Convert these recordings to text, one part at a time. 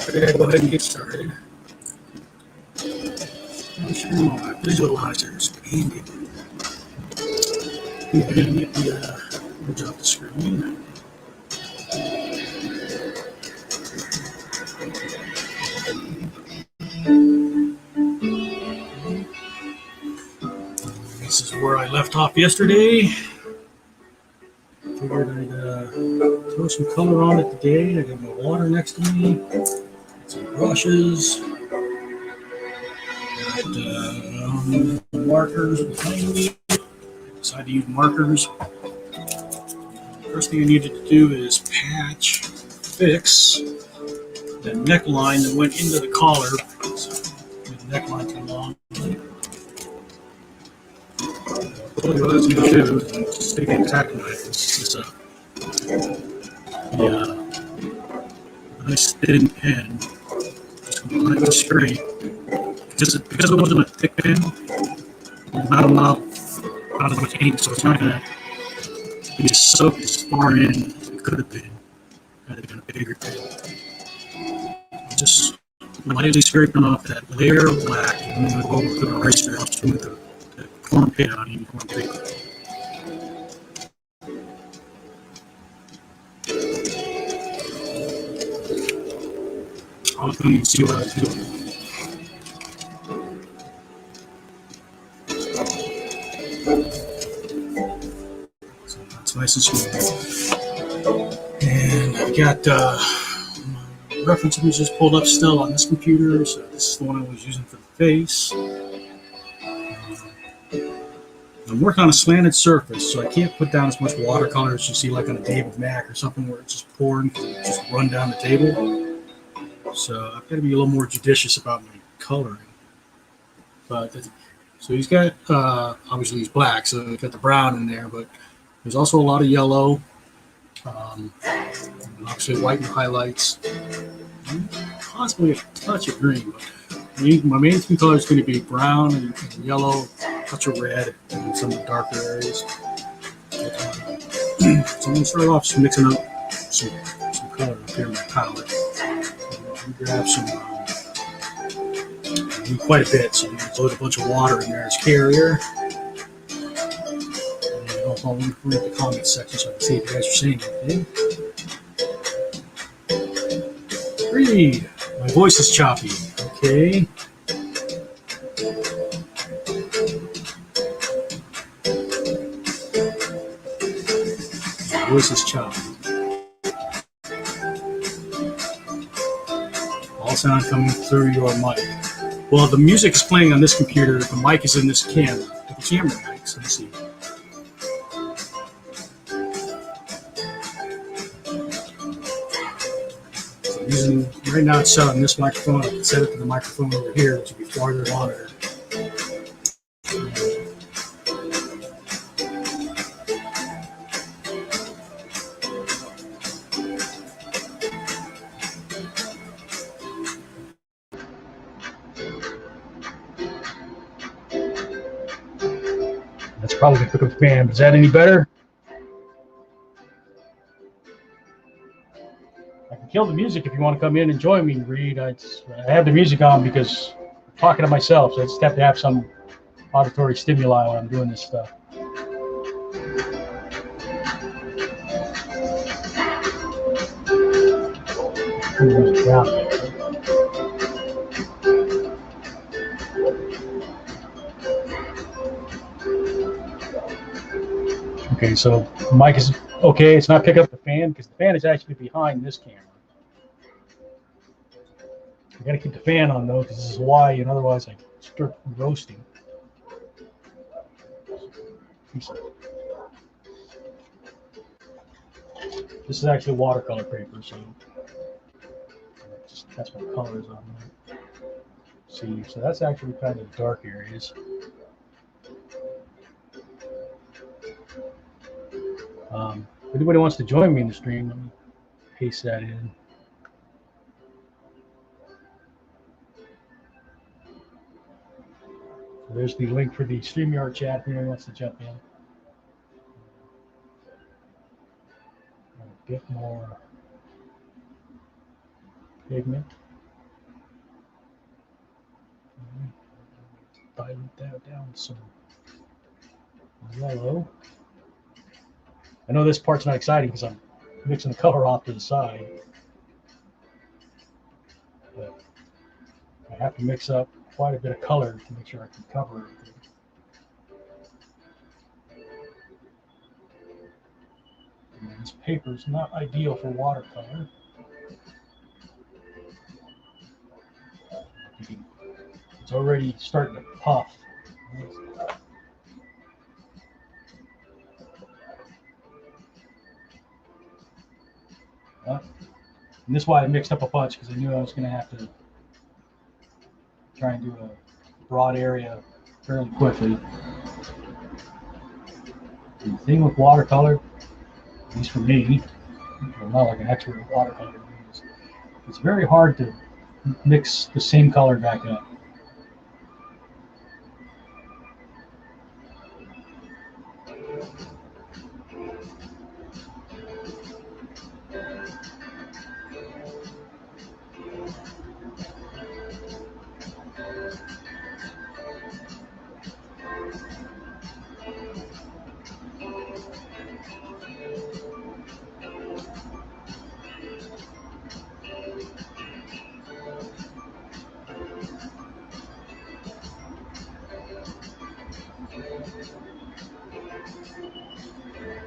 Ready to go ahead and get started. I'm sure my visualizer is handy. Go ahead and get the image off the screen. This is where I left off yesterday. Figured I'd throw some color on it today. I got my water next to me, some brushes, got markers behind me. I decided to use markers. First thing I needed to do is fix the neckline that went into the collar. So the neckline too long. What I was going to do is take an X-Acto knife. This is a nice thin pen. Just going to go straight. Because it wasn't a thick pen, not as much ink, so it's not going to be soaked as far in as it could have been. Had it been a bigger pen. Just lightly scraping off that layer of black, and then go with the eraser, helps with the corn pit on uniform paper. Hopefully you can see what I was doing. So that's nice and smooth. And I've got my reference images pulled up still on this computer, so this is the one I was using for the face. I'm working on a slanted surface, so I can't put down as much watercolor as you see like on a David Mack or something where it's just pouring, just run down the table. So I've got to be a little more judicious about my coloring. But so he's got, obviously he's black, so he's got the brown in there, but there's also a lot of yellow, obviously white and highlights, and possibly a touch of green. But my main three colors is going to be brown and yellow, touch of red, and some of the darker areas. So I'm going to start off just mixing up some color up here in my palette. Grab some, quite a bit, so you can load a bunch of water in there as carrier. And also I'll read the comment section so I can see if you guys are saying anything. Read. My voice is choppy. Okay. My voice is choppy. All sound coming through your mic. Well, the music is playing on this computer. The mic is in this camera. The camera mic. So let's see. So I'm using right now. It's set on this microphone. I can set it to the microphone over here, which will be farther monitor. That's probably going to pick up the fan. Is that any better? I can kill the music if you want to come in and join me and read. I have the music on because I'm talking to myself, so I just have to have some auditory stimuli when I'm doing this stuff. Okay, so the mic is okay. It's not picking up the fan because the fan is actually behind this camera. I got to keep the fan on though because this is Hawaii, and otherwise I start roasting. This is actually watercolor paper, so that's what colors on there. See, so that's actually kind of dark areas. If anybody wants to join me in the stream, let me paste that in. So there's the link for the StreamYard chat if anyone wants to jump in. A bit more pigment. dilute that down some yellow. I know this part's not exciting because I'm mixing the color off to the side, but I have to mix up quite a bit of color to make sure I can cover everything. And this paper is not ideal for watercolor. It's already starting to puff. And this is why I mixed up a bunch, because I knew I was going to have to try and do a broad area fairly quickly. And the thing with watercolor, at least for me, I'm not like an expert at watercolor, it's very hard to mix the same color back up.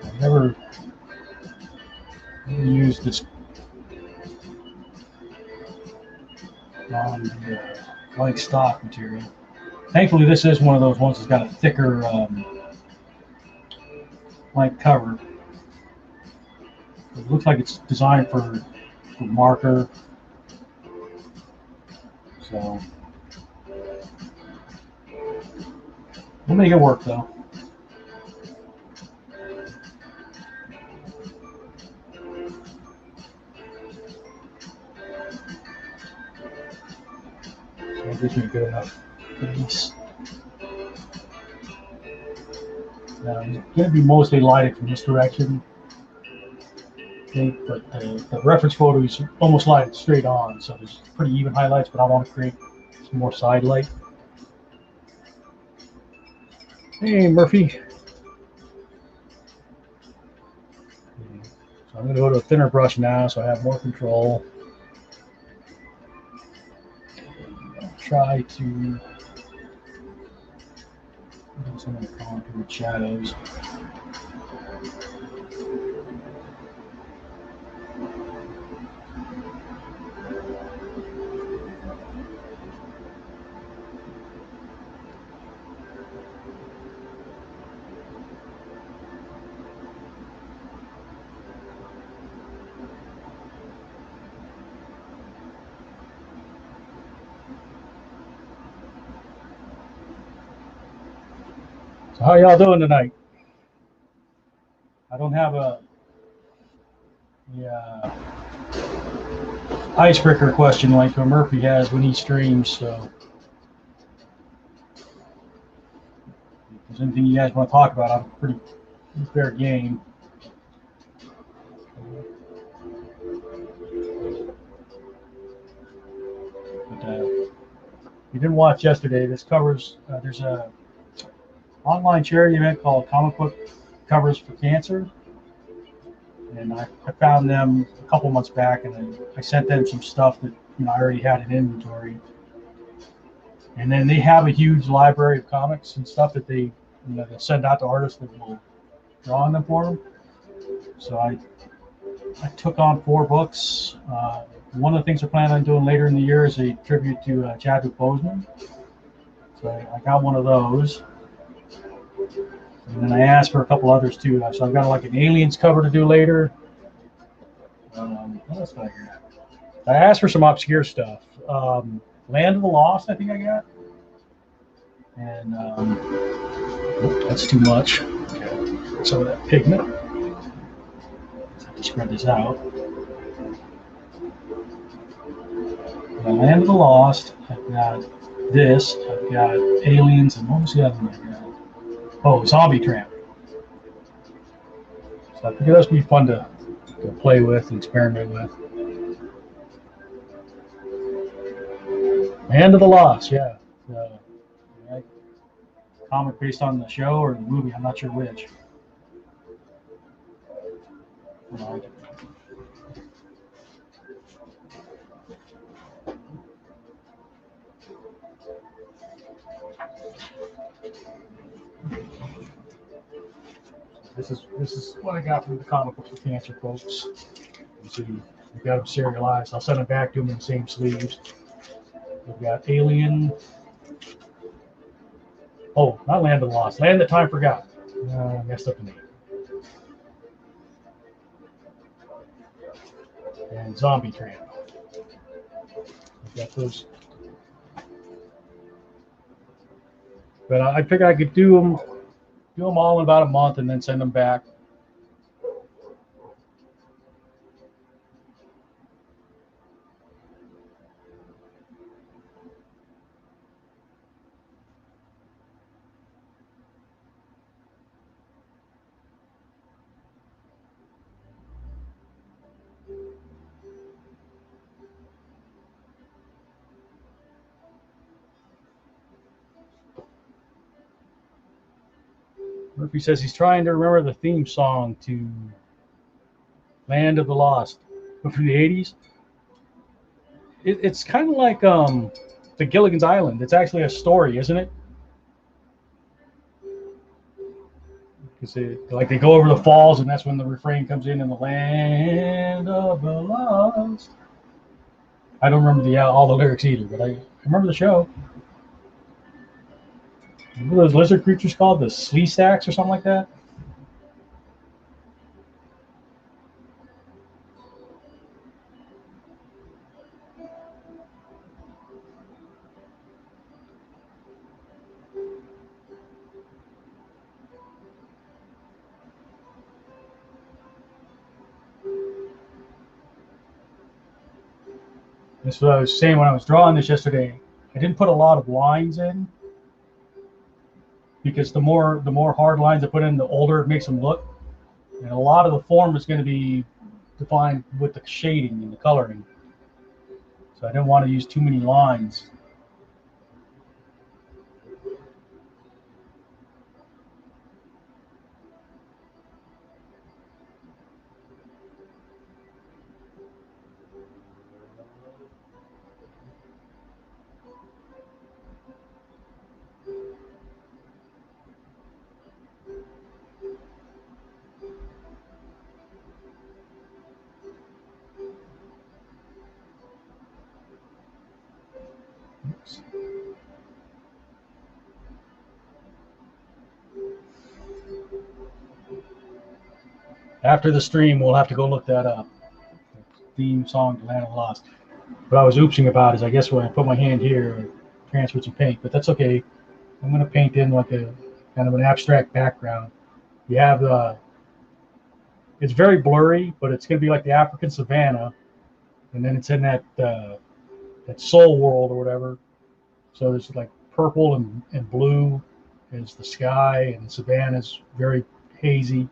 I've never used this on the blank stock material. Thankfully, this is one of those ones that's got a thicker blank cover. It looks like it's designed for marker. So we'll make it work though. So that gives me a good enough base. Now it's going to be mostly lighted from this direction. Okay, but the reference photo is almost lighted straight on, so there's pretty even highlights, but I want to create some more side light. Hey, Murphy. So I'm going to go to a thinner brush now, so I have more control. I'll try to do some of the contour shadows. So how y'all doing tonight? I don't have a icebreaker question like Murphy has when he streams, so if there's anything you guys want to talk about, I'm pretty fair game. But if you didn't watch yesterday, this covers, there's a online charity event called Comic Book Covers for Cancer, and I found them a couple months back, and I sent them some stuff that I already had in inventory, and then they have a huge library of comics and stuff that they they'll send out to artists that will draw on them for them. So I took on 4 books. One of the things we're planning on doing later in the year is a tribute to Chadwick Boseman. So I got one of those. And then I asked for a couple others too. So I've got like an Aliens cover to do later. What else did I get? I asked for some obscure stuff. Land of the Lost, I think I got. And that's too much. Okay. Some of that pigment. I have to spread this out. Land of the Lost. I've got this. I've got Aliens, and what was the other one I got? Oh, Zombie Tramp. So I think that's be fun to play with and experiment with. Land of the Lost, yeah. comic based on the show or the movie. I'm not sure which. This is what I got from the comic book for cancer folks. You see, we've got them serialized. I'll send them back to them in the same sleeves. We've got Alien. Oh, not Land of the Lost. Land That Time Forgot. Messed up the name. And Zombie Tramp. We've got those. But I figured I could do them all in about a month and then send them back. Murphy says he's trying to remember the theme song to Land of the Lost from the 80s. It's kind of like the Gilligan's Island. It's actually a story, isn't it? Because like they go over the falls, and that's when the refrain comes in the Land of the Lost. I don't remember all the lyrics either, but I remember the show. What are those lizard creatures called? The Sleestaks or something like that? That's what I was saying when I was drawing this yesterday. I didn't put a lot of lines in because the more hard lines I put in, the older it makes them look. And a lot of the form is going to be defined with the shading and the coloring. So I didn't want to use too many lines. Oops. After the stream, we'll have to go look that up. Theme song to Land of the Lost. What I was oopsing about is I guess when I put my hand here, I transferred some paint, but that's okay. I'm going to paint in like a kind of an abstract background. You have it's very blurry, but it's going to be like the African savannah, and then it's in that soul world or whatever. So there's like purple and blue is the sky, and the savannah is very hazy.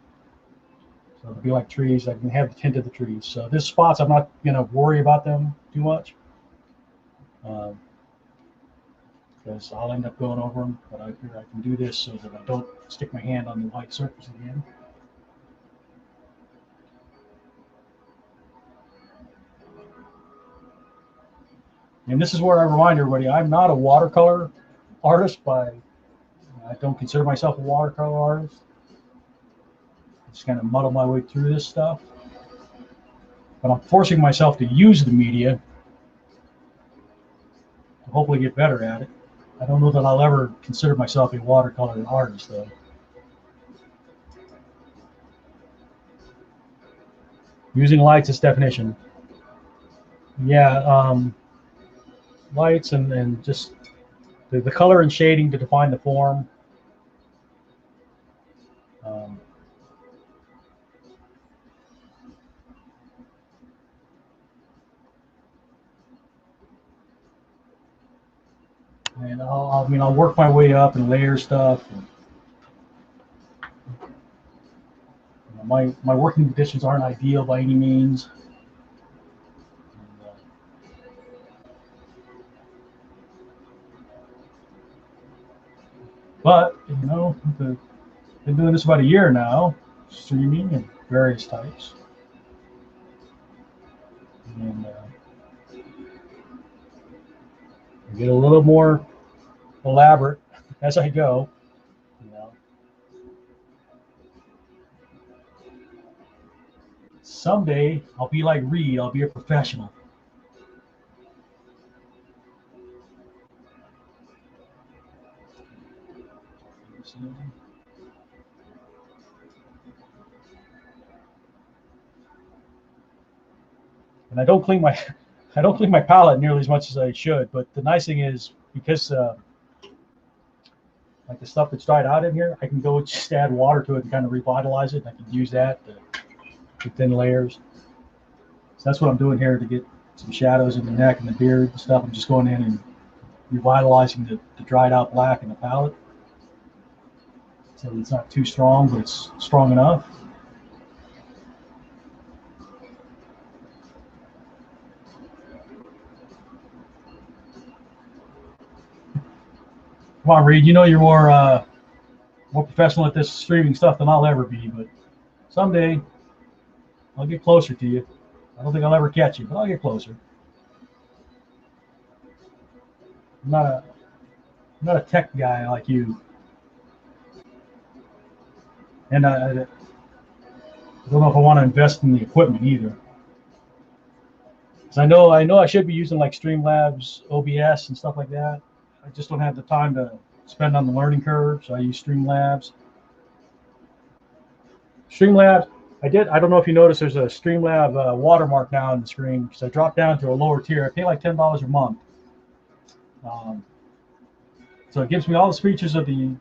So it'll be like trees. I can have the tint of the trees. So this spots, I'm not going to worry about them too much. Because I'll end up going over them, but I figure I can do this so that I don't stick my hand on the white surface again. And this is where I remind everybody, I'm not a watercolor artist. I don't consider myself a watercolor artist. I just kind of muddle my way through this stuff. But I'm forcing myself to use the media to hopefully get better at it. I don't know that I'll ever consider myself a watercolor artist, though. Using lights as definition. Yeah, lights and just the color and shading to define the form. And I'll work my way up and layer stuff. And, my working conditions aren't ideal by any means. But been doing this about a year now, streaming and various types, and I get a little more elaborate as I go. Someday I'll be like Reed. I'll be a professional. And I don't clean my palette nearly as much as I should. But the nice thing is, because like the stuff that's dried out in here, I can go just add water to it and kind of revitalize it. And I can use that to thin layers. So that's what I'm doing here to get some shadows in the neck and the beard and stuff. I'm just going in and revitalizing the dried out black in the palette. So it's not too strong, but it's strong enough. Come on, Reed. You know you're more professional at this streaming stuff than I'll ever be, but someday I'll get closer to you. I don't think I'll ever catch you, but I'll get closer. I'm not a tech guy like you, and I don't know if I want to invest in the equipment either. Because I know I should be using like Streamlabs, OBS, and stuff like that. I just don't have the time to spend on the learning curve, so I use Streamlabs. Streamlabs, I don't know if you noticed, there's a Streamlab watermark now on the screen because I dropped down to a lower tier. I pay like $10 a month. So it gives me all the features of the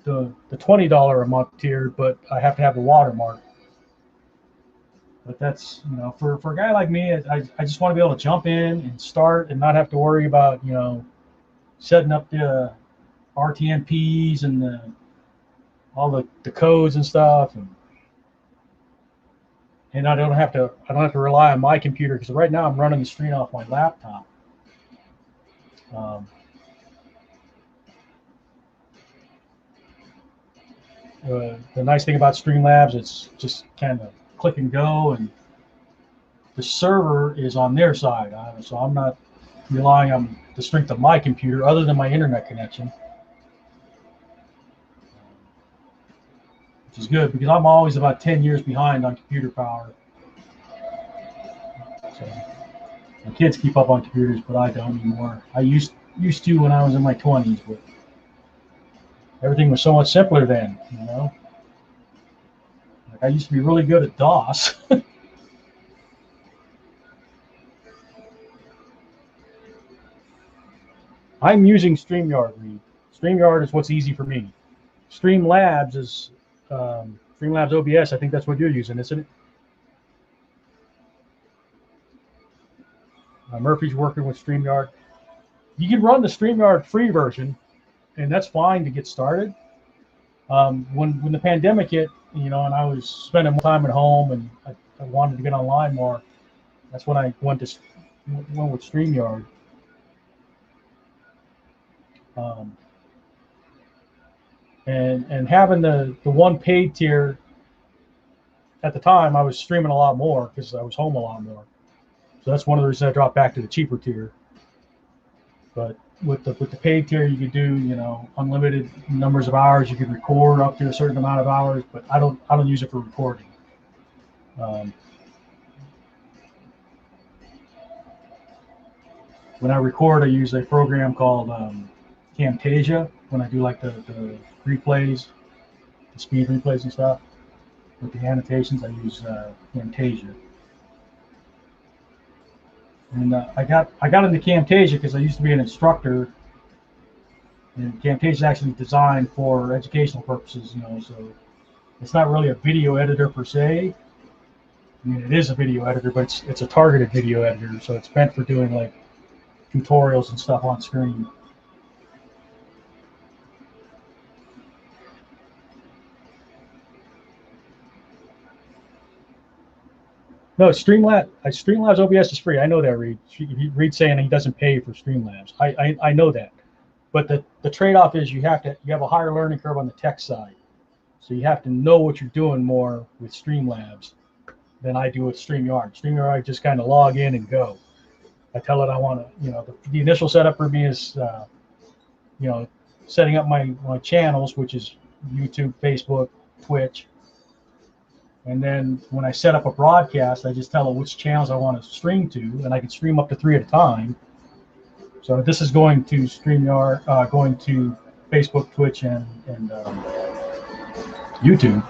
$20 a month tier, but I have to have the watermark. But that's, for a guy like me, I just want to be able to jump in and start and not have to worry about, setting up the RTMPs and all the codes and stuff, and I don't have to rely on my computer, because right now I'm running the stream off my laptop. The nice thing about Streamlabs, it's just kind of click and go, and the server is on their side, so I'm not relying on the strength of my computer other than my internet connection, which is good because I'm always about 10 years behind on computer power. So my kids keep up on computers, but I don't anymore. I used to when I was in my 20s, but everything was so much simpler then, Like I used to be really good at DOS. I'm using StreamYard, Reed. StreamYard is what's easy for me. Streamlabs is Streamlabs OBS. I think that's what you're using, isn't it? Murphy's working with StreamYard. You can run the StreamYard free version, and that's fine to get started. When the pandemic hit, and I was spending more time at home, and I wanted to get online more, that's when I went with StreamYard. And having the one paid tier, at the time I was streaming a lot more because I was home a lot more. So that's one of the reasons I dropped back to the cheaper tier. But with the paid tier, you could do unlimited numbers of hours. You could record up to a certain amount of hours, but I don't use it for recording. When I record, I use a program called Camtasia when I do like the replays, the speed replays and stuff. With the annotations, I use Camtasia. And I got into Camtasia because I used to be an instructor, and Camtasia is actually designed for educational purposes, so it's not really a video editor per se. I mean, it is a video editor, but it's a targeted video editor, so it's meant for doing like tutorials and stuff on screen. No, Streamlabs OBS is free. I know that, Reed. Reed's saying he doesn't pay for Streamlabs. I know that. But the trade-off is you have a higher learning curve on the tech side. So you have to know what you're doing more with Streamlabs than I do with StreamYard. StreamYard, I just kind of log in and go. I tell it I want to, the initial setup for me is, setting up my channels, which is YouTube, Facebook, Twitch. And then when I set up a broadcast, I just tell it which channels I want to stream to, and I can stream up to 3 at a time. So this is going to StreamYard, going to Facebook, Twitch, and YouTube.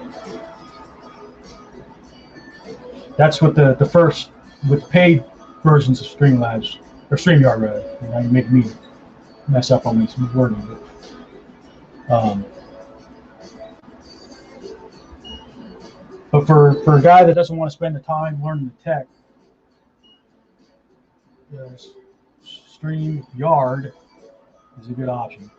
That's what the first with paid versions of Streamlabs or StreamYard rather. You make me mess up on these wording. But for a guy that doesn't want to spend the time learning the tech, StreamYard is a good option.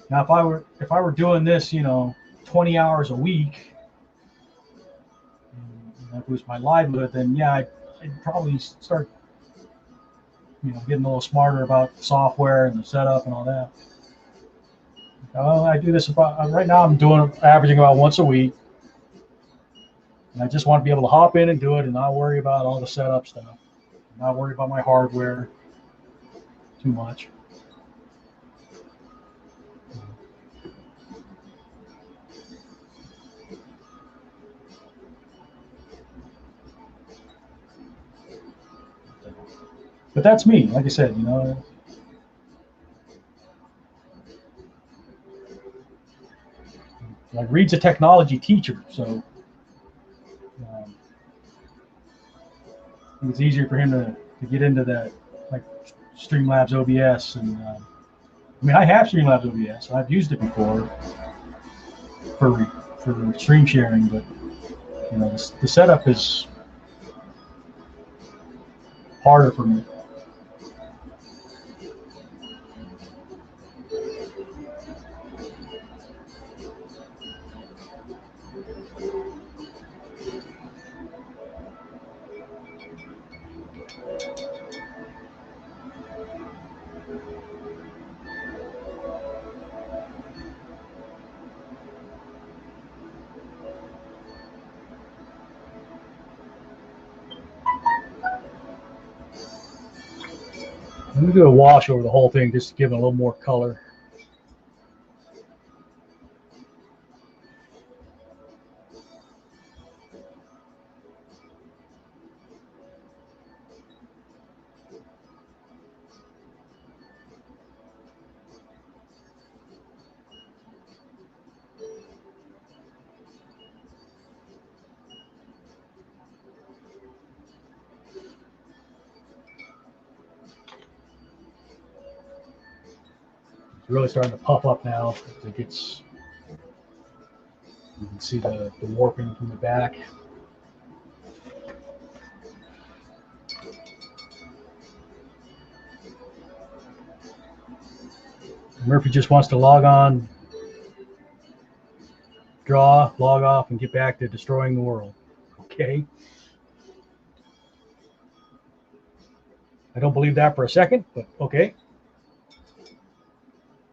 Now, if I were doing this, 20 hours a week, and if it was my livelihood, then yeah, I'd probably start, getting a little smarter about the software and the setup and all that. I do this right now. I'm averaging about once a week, and I just want to be able to hop in and do it, and not worry about all the setup stuff, not worry about my hardware too much. But that's me. Like I said, like Reed's a technology teacher, so it's easier for him to get into that, like Streamlabs OBS. And I have Streamlabs OBS. I've used it before for stream sharing, but the setup is harder for me. Let me do a wash over the whole thing just to give it a little more color. It's really starting to puff up now. It gets, you can see the warping from the back. Murphy just wants to log on, draw, log off, and get back to destroying the world. Okay. I don't believe that for a second, but okay.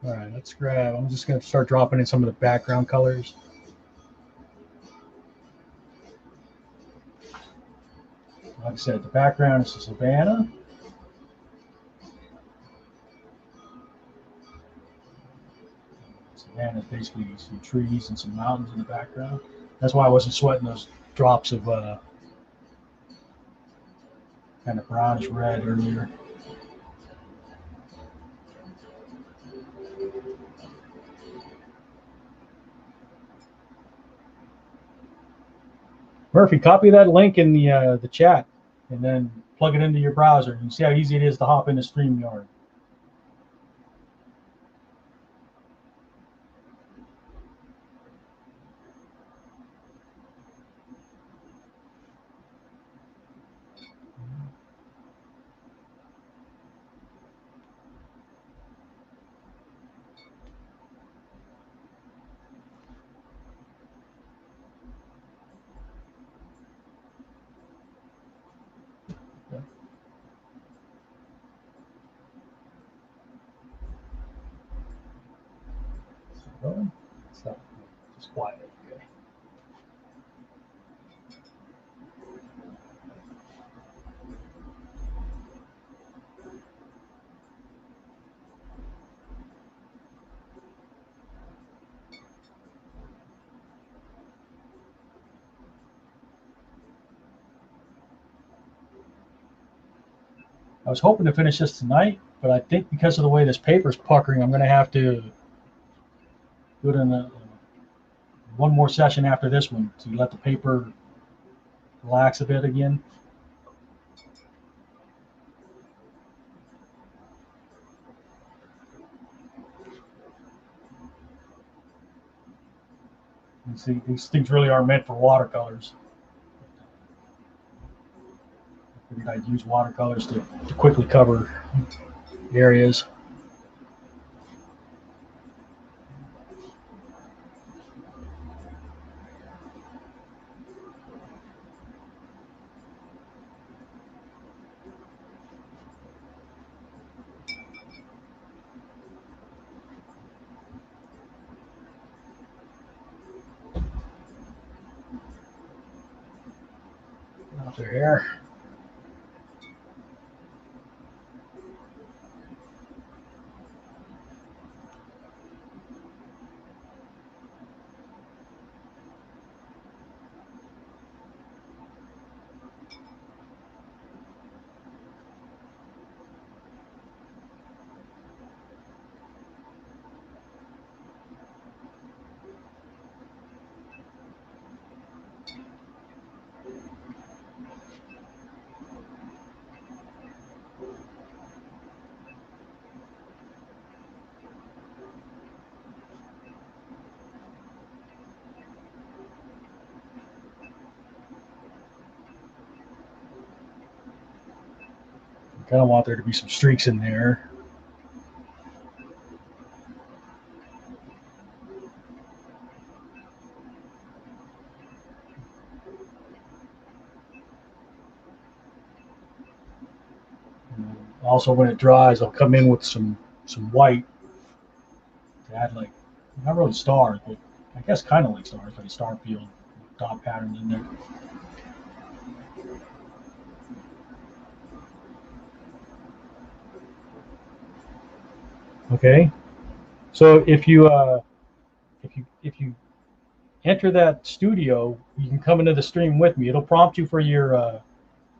All right, let's grab. I'm just going to start dropping in some of the background colors. Like I said, the background is the savannah. Savannah is basically some trees and some mountains in the background. That's why I wasn't sweating those drops of kind of brownish red earlier. Murphy, copy that link in the chat and then plug it into your browser. You see how easy it is to hop into StreamYard. going? It's not just quiet. Okay. I was hoping to finish this tonight, but I think because of the way this paper's puckering, I'm going to have to do it in one more session after this one to let the paper relax a bit again. You see, these things really are meant for watercolors. I figured I'd use watercolors to quickly cover areas. Out their hair. I kind of want there to be some streaks in there. And also, when it dries, I'll come in with some white to add, like, not really stars, but I guess kind of like stars, like a star field dot pattern in there. Okay, so if you enter that studio, you can come into the stream with me. It'll prompt you for your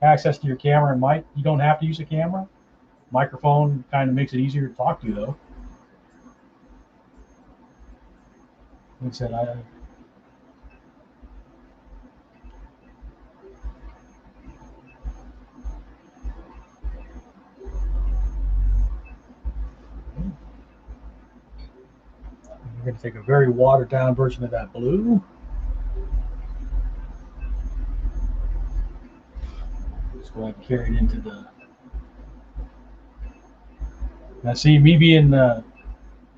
access to your camera and mic. You don't have to use a camera. Microphone kind of makes it easier to talk to you, though. Like I said, I'm going to take a very watered down version of that blue. Just go ahead and carry it into the. Now, see, me being a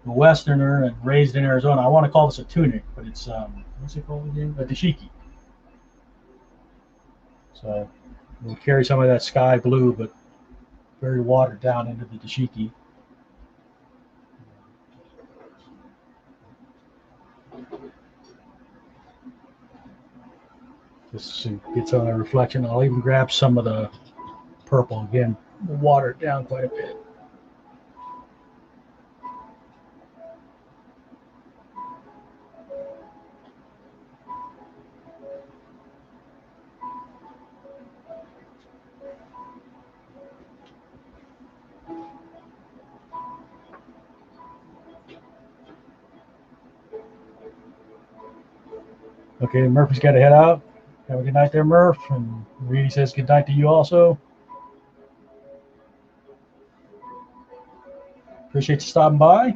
Westerner and raised in Arizona, I want to call this a tunic, but it's what's it called again? A dashiki. So we'll carry some of that sky blue, but very watered down into the dashiki. Just to get some of the reflection. I'll even grab some of the purple again. We'll water it down quite a bit. Okay, Murphy's got to head out. Have a good night there, Murph. And Reedy says good night to you also. Appreciate you stopping by.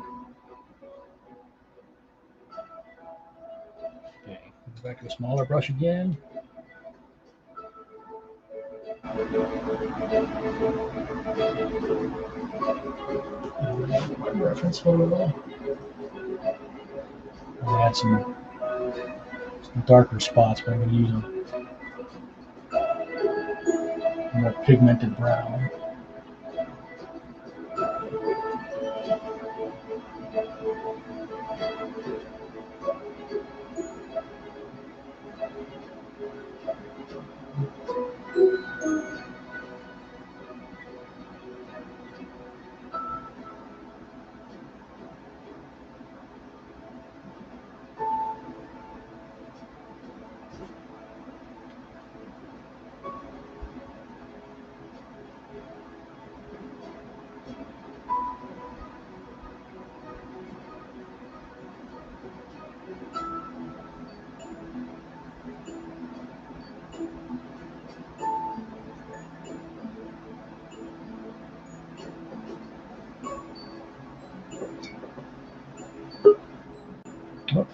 Okay, go back to a smaller brush again. Reference photo. I'll add some darker spots, but I'm going to use a more pigmented brown.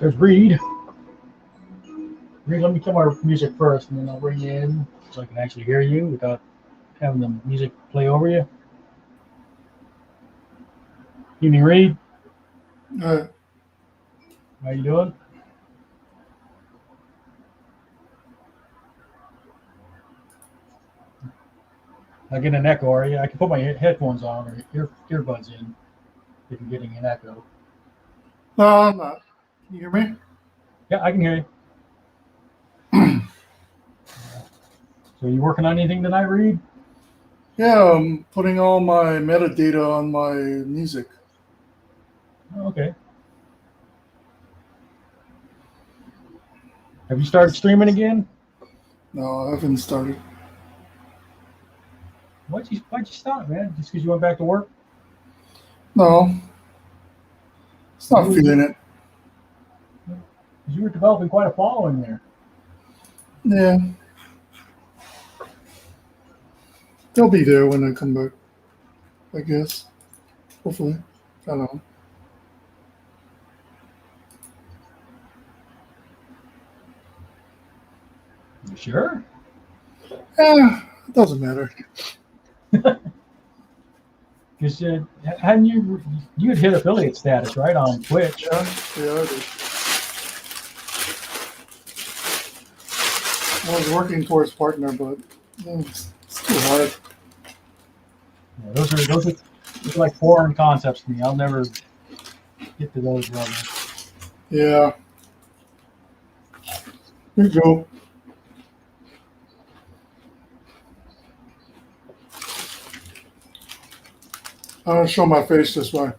There's Reed. Reed, let me kill my music first, and then I'll bring you in so I can actually hear you without having the music play over you. Evening, Reed. Uh, How you doing? Not getting an echo, are you? I can put my headphones on or earbuds in if you're getting an echo. no, I'm not. Can you hear me? Yeah, I can hear you. So you working on anything tonight, Reed? Yeah, I'm putting all my metadata on my music. Oh, okay. Have you started streaming again? No, I haven't started. Why'd you stop, man? Just because you went back to work? No, it's not feeling it. You were developing quite a following there. Yeah, they'll be there when I come back, I guess. Hopefully. I don't know. You sure? Yeah, it doesn't matter. Because hadn't you had hit affiliate status, right, on Twitch? Yeah, I did. I was working towards partner, but it's too hard. Yeah, those are like foreign concepts to me. I'll never get to those levels. Yeah. Here you go. I don't show my face this way.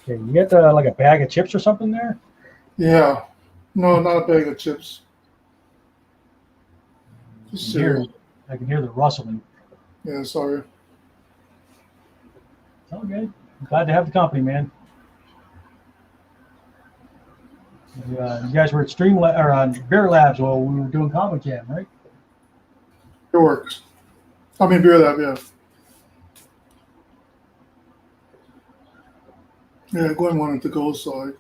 Okay, you get like a bag of chips or something there? Yeah. No, not a bag of chips. Just cereal. I can hear the rustling. Yeah, sorry. It's all good. I'm glad to have the company, man. You guys were at or on Beer Labs while we were doing Comic Jam, right? It works. I mean, Beer Lab, yeah. Yeah, Gwen wanted to go, so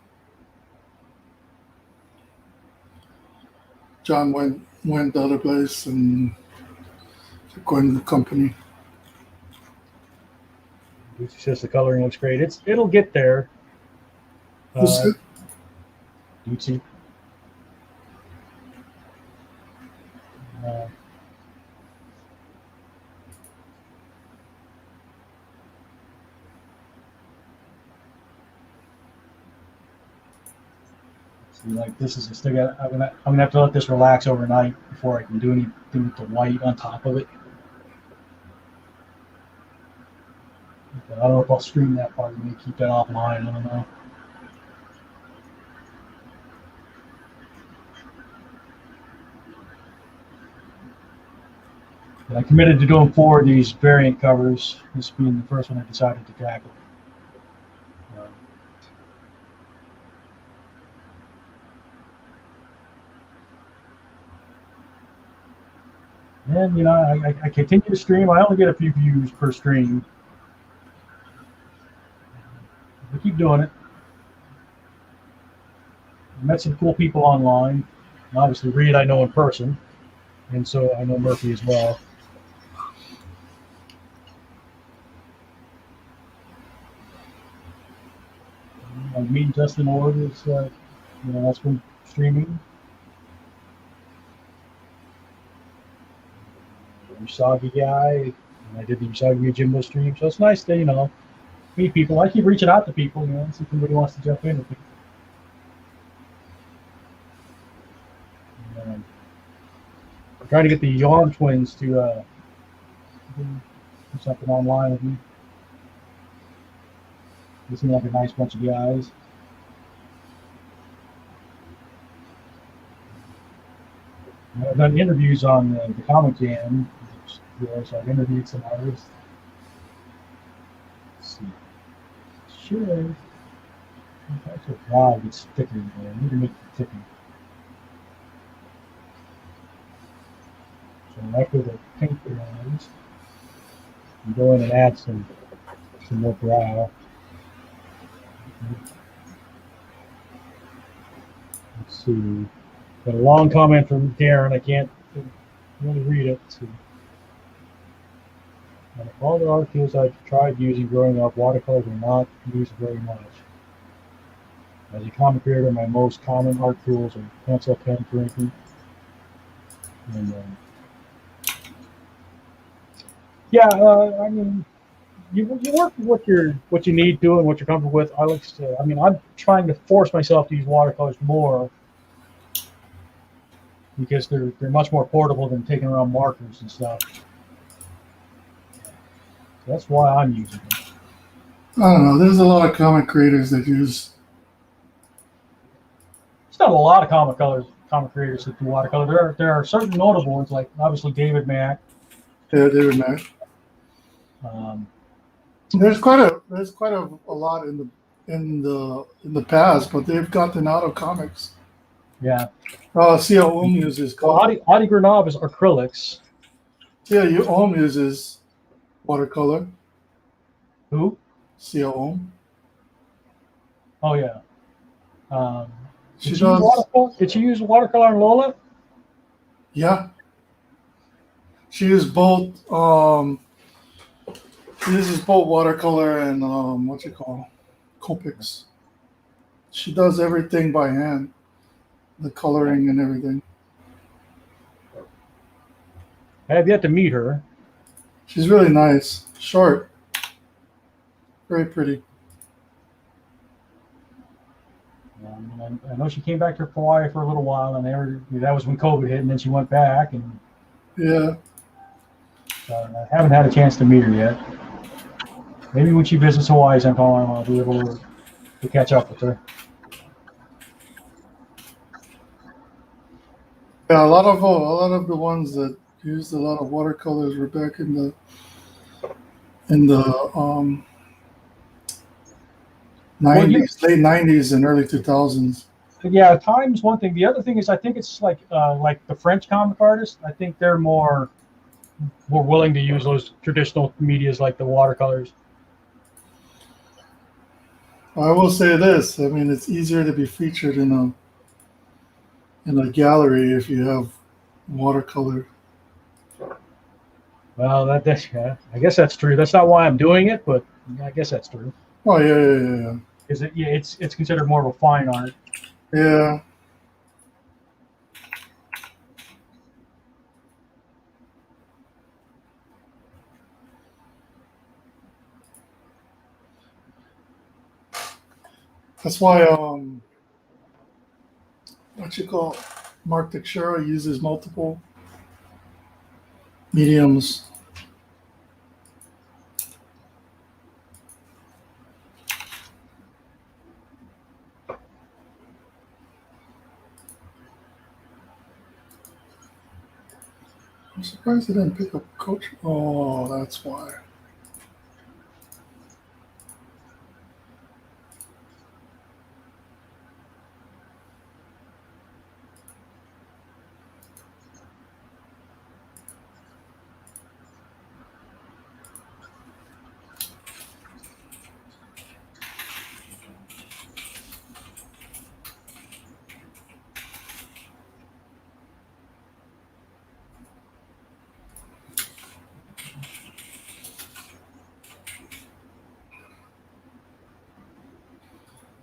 John went the other place and Gwen the company. It's just the coloring looks great. It'll get there. Who's it? Ducey. Like this is still got. I'm gonna have to let this relax overnight before I can do anything with the white on top of it. I don't know if I'll stream that part. I may keep that offline. I don't know. But I committed to doing 4 of these variant covers. This being the first one I decided to tackle. And I continue to stream. I only get a few views per stream. I keep doing it. I met some cool people online. And obviously, Reed I know in person, and so I know Murphy as well. Like meeting Justin Ward is, that's from streaming. Usagi guy, and I did the Usagi Jimbo stream, so it's nice to meet people. I keep reaching out to people, see if anybody wants to jump in with me. I'm trying to get the Yarn twins to do something online with me. They seem like a nice bunch of guys. I've done interviews on the Comic Jam, so I've interviewed some artists. Let's see. Sure. That's a drive. It's thicker there. I need to make it thicker. And after the paint dries, you go in and add some more brow. Let's see. Got a long comment from Darren. I can't really read it. So, out of all the art tools I've tried using growing up, watercolors are not used very much. As a comic creator, my most common art tools are pencil, pen, drinking, and yeah. I mean, you work with what you need to and what you're comfortable with. I like to. I mean, I'm trying to force myself to use watercolors more because they're much more portable than taking around markers and stuff. So that's why I'm using them. I don't know. There's a lot of comic creators that use. It's not a lot of comic creators that do watercolor. There are certain notable ones, like obviously David Mack. Yeah, David Mack. There's quite a lot in the past, but they've gotten out of comics. Yeah. C.L. Ohm uses. Well, Adi Granov is acrylics. Yeah, Ohm uses watercolor. Who? C.L. Ohm. Oh yeah. Did she use watercolor on Lola? Yeah. She used both. She uses both watercolor and Copics. She does everything by hand, the coloring and everything. I have yet to meet her. She's really nice, short, very pretty. I know she came back to Hawaii for a little while, and that was when COVID hit, and then she went back. And yeah, I haven't had a chance to meet her yet. Maybe when she visits Hawaii sometime, I'll be able to catch up with her. Yeah, a lot of the ones that used a lot of watercolors were back in the 90s, late 90s and early 2000s. Yeah, time's one thing. The other thing is, I think it's like the French comic artists. I think they're more willing to use those traditional medias like the watercolors. I will say this: I mean, it's easier to be featured in a gallery if you have watercolor. Well, yeah, I guess that's true. That's not why I'm doing it, but I guess that's true. Oh yeah. Is it? Yeah, it's considered more of a fine art. Yeah. That's why Mark Teixeira uses multiple mediums. I'm surprised they didn't pick up Coach. Oh, that's why.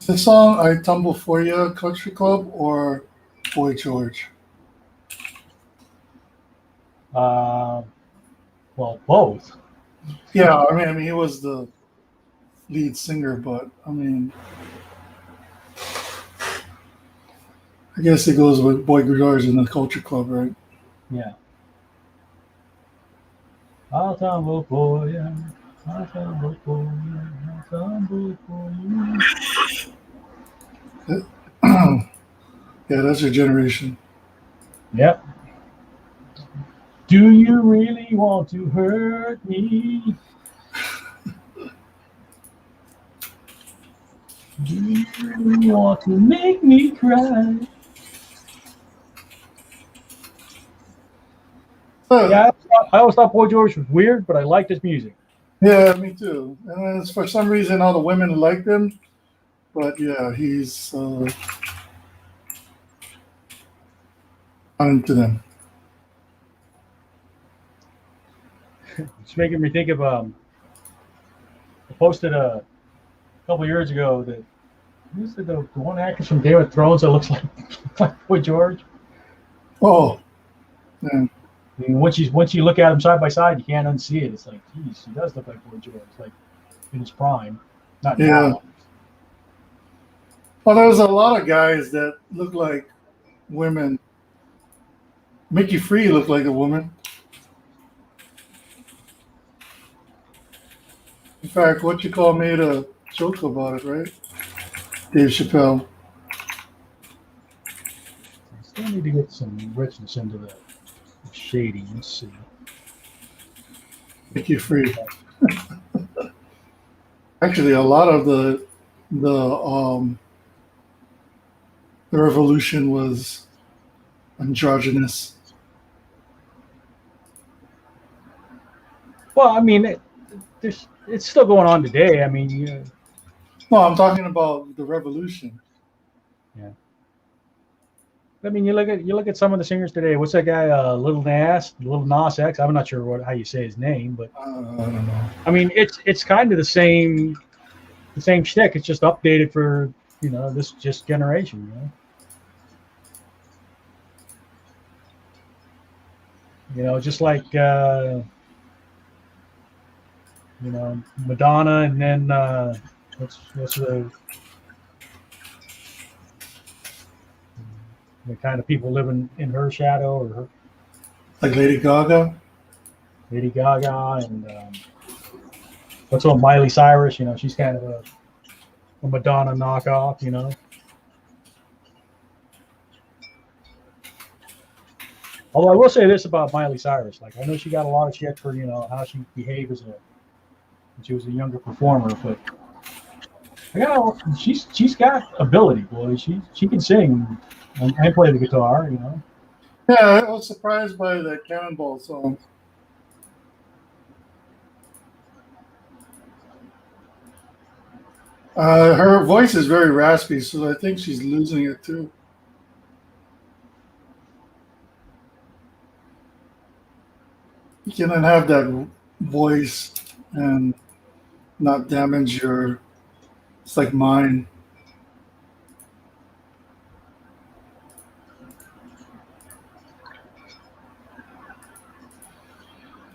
The song "I Tumble For You" Country Club or Boy George? Well, both. Yeah, I mean he was the lead singer, but I mean, I guess it goes with Boy George in the Culture Club, right? Yeah. I'll tumble for you. I'll tumble for you. I'll tumble for you. Yeah, that's your generation. Yep. Do you really want to hurt me? Do you want to make me cry? Yeah, I always thought Boy George was weird, but I liked his music. Yeah, me too. And then for some reason, all the women liked him. But yeah, he's not into them. It's making me think of I posted a couple years ago that who's the one actress from Game of Thrones that looks like like Boy George. Oh, yeah. I mean, once you look at him side by side, you can't unsee it. It's like, geez, he does look like Boy George, like in his prime, not Yeah. now. Well, there's a lot of guys that look like women. Mickey Free looked like a woman. In fact, what you call made a joke about it, right? Dave Chappelle. I still need to get some richness into the shading. Let's see. Mickey Free. Actually, a lot of the revolution was androgynous. Well, I mean, it's still going on today. I mean, No, I'm talking about the revolution. yeah. I mean, you look at some of the singers today. What's that guy, Little Nas X? I'm not sure how you say his name, but I don't know. I mean, it's kind of the same shtick. It's just updated for this just generation. Just like Madonna, and then what's the kind of people living in her shadow, or her Like Lady Gaga. Lady Gaga, and what's old Miley Cyrus? She's kind of a Madonna knockoff. Although I will say this about Miley Cyrus, like I know she got a lot of shit for how she behaved when she was a younger performer, but she's got ability, boy. She can sing and play the guitar. Yeah, I was surprised by the Cannonball song. Her voice is very raspy, so I think she's losing it too. You cannot have that voice and not damage your. It's like mine.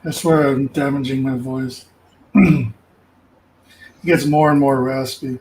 I swear I'm damaging my voice. It gets more and more raspy.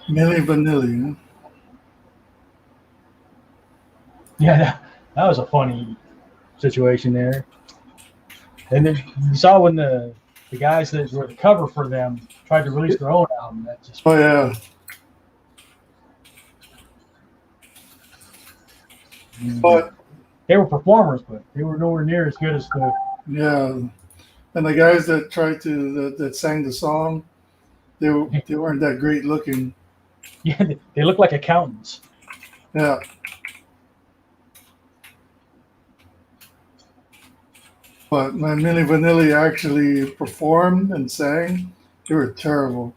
Milli Vanilli. Huh? Yeah, that was a funny situation there. And then you saw when the guys that were the cover for them tried to release their own album. That just Oh yeah. But they were performers, but they were nowhere near as good as the. yeah, and the guys that tried to that sang the song, they weren't that great looking. Yeah, they look like accountants. Yeah. But when Milli Vanilli actually performed and sang, they were terrible.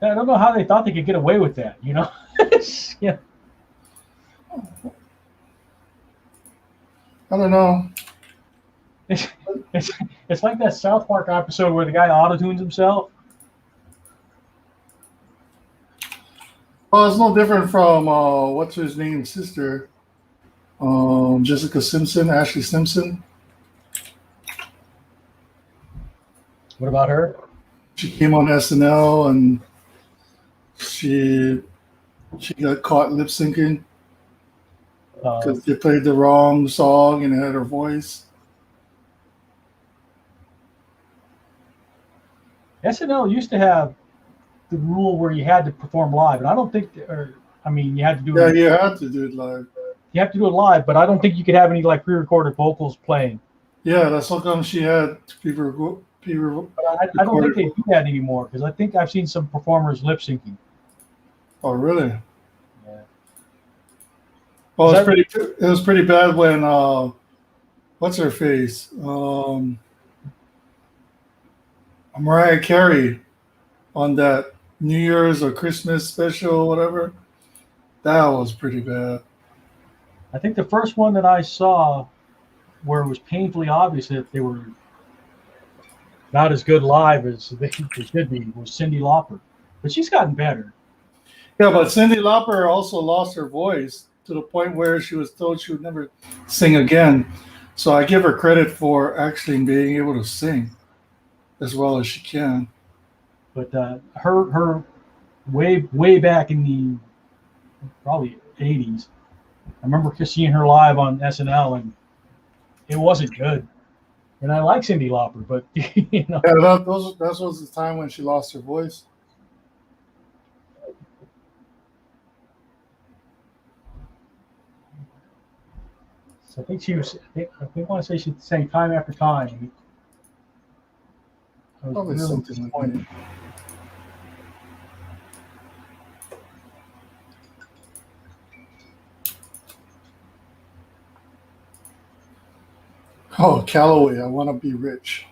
I don't know how they thought they could get away with that. Yeah. I don't know. It's like that South Park episode where the guy auto-tunes himself. Well, it's no different from what's his name, sister, Jessica Simpson, Ashley Simpson. What about her? She came on SNL and she She got caught lip syncing Uh, because they played the wrong song and it had her voice. SNL used to have the rule where you had to perform live, and I don't think, or I mean, you had to do Yeah, it. you had to do it live. You have to do it live, but I don't think you could have any like pre-recorded vocals playing. Yeah, that's how come she had people But I don't think they do that anymore because I think I've seen some performers lip syncing. Oh, really? Yeah. Well, Is that- it was pretty bad when what's her face? Mariah Carey on that New Year's or Christmas special, whatever. That was pretty bad. I think the first one that I saw where it was painfully obvious that they were not as good live as they should be was Cyndi Lauper, but she's gotten better. Yeah, but Cyndi Lauper also lost her voice to the point where she was told she would never sing again. So I give her credit for actually being able to sing as well as she can. But her way back in the probably 80s, I remember seeing her live on SNL, and it wasn't good. And I like Cyndi Lauper, but you know, Yeah, that was the time when she lost her voice. I think she was. I want to say she sang "Time After Time." I was Probably really something like disappointed. that. Oh, Calloway, I want to be rich.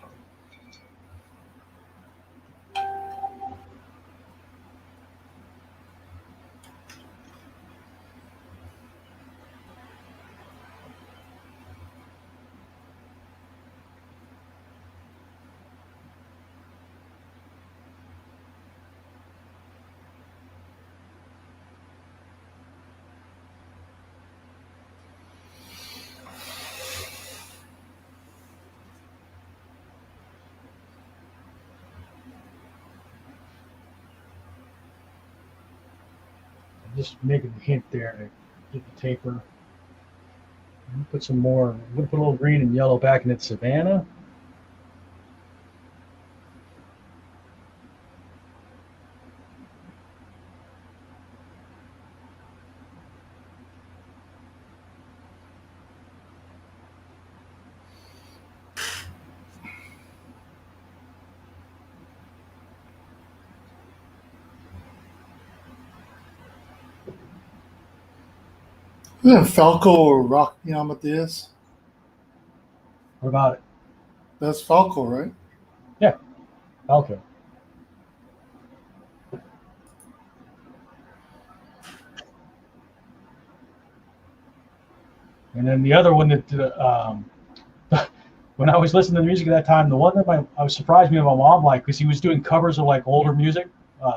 Just making a hint there to get the taper. Put some more. I'm gonna put a little green and yellow back in its Savannah. Yeah, Falco or Rock Me Amadeus. What about it? That's Falco, right? Okay. And then the other one that when I was listening to the music at that time, the one that I was surprised me and my mom liked because he was doing covers of like older music.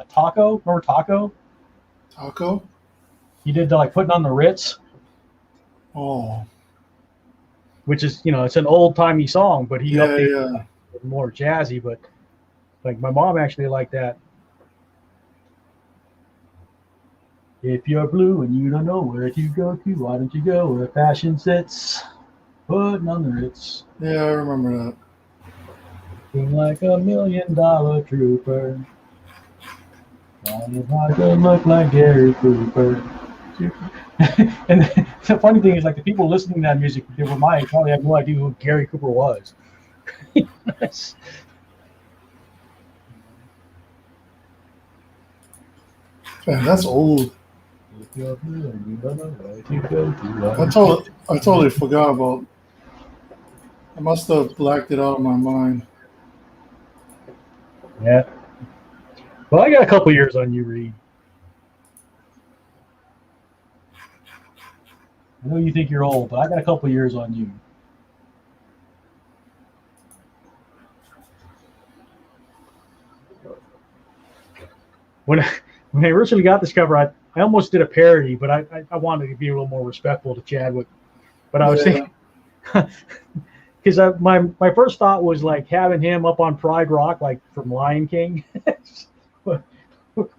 Taco, remember Taco? Taco. He did like putting on the Ritz, Oh, which is it's an old timey song, but he yeah, updated yeah. it more jazzy. But like my mom actually liked that. If you're blue and you don't know where to go to, why don't you go where fashion sits? Putting on the Ritz. Yeah, I remember that. Looking like $1 million trooper. I can look like Gary Cooper. And the funny thing is, like the people listening to that music, they were my age, probably had no idea who Gary Cooper was. Man, that's old. I I totally forgot about. I must have blacked it out of my mind. Yeah. Well, I got a couple years on you, Reed. I know you think you're old, but I got a couple years on you. When I originally got this cover, I almost did a parody, but I wanted to be a little more respectful to Chadwick. But I was thinking, because my first thought was like having him up on Pride Rock, like from Lion King,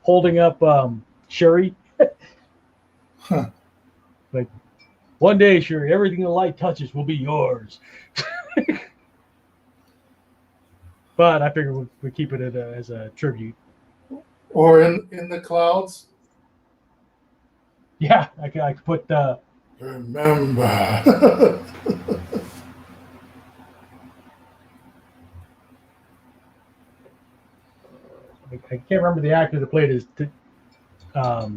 holding up Shuri. Huh. Like, one day, sure, everything the light touches will be yours. But I figure we keep it as a tribute. Or in the clouds. Yeah, I could put. Remember. I can't remember the actor that played his. What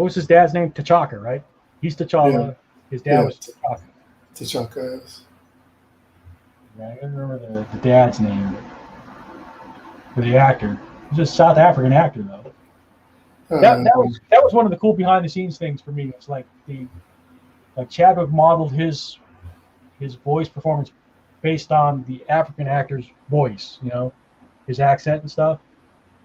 was his dad's name? T'Chaka, right? He's T'Challa. Yeah. His dad Yeah. was T'Chaka. T'Chaka is. Yeah, I can't remember the dad's name for the actor. He's a South African actor, though. That was one of the cool behind the scenes things for me. It's like Chadwick modeled his voice performance based on the African actor's voice, his accent and stuff.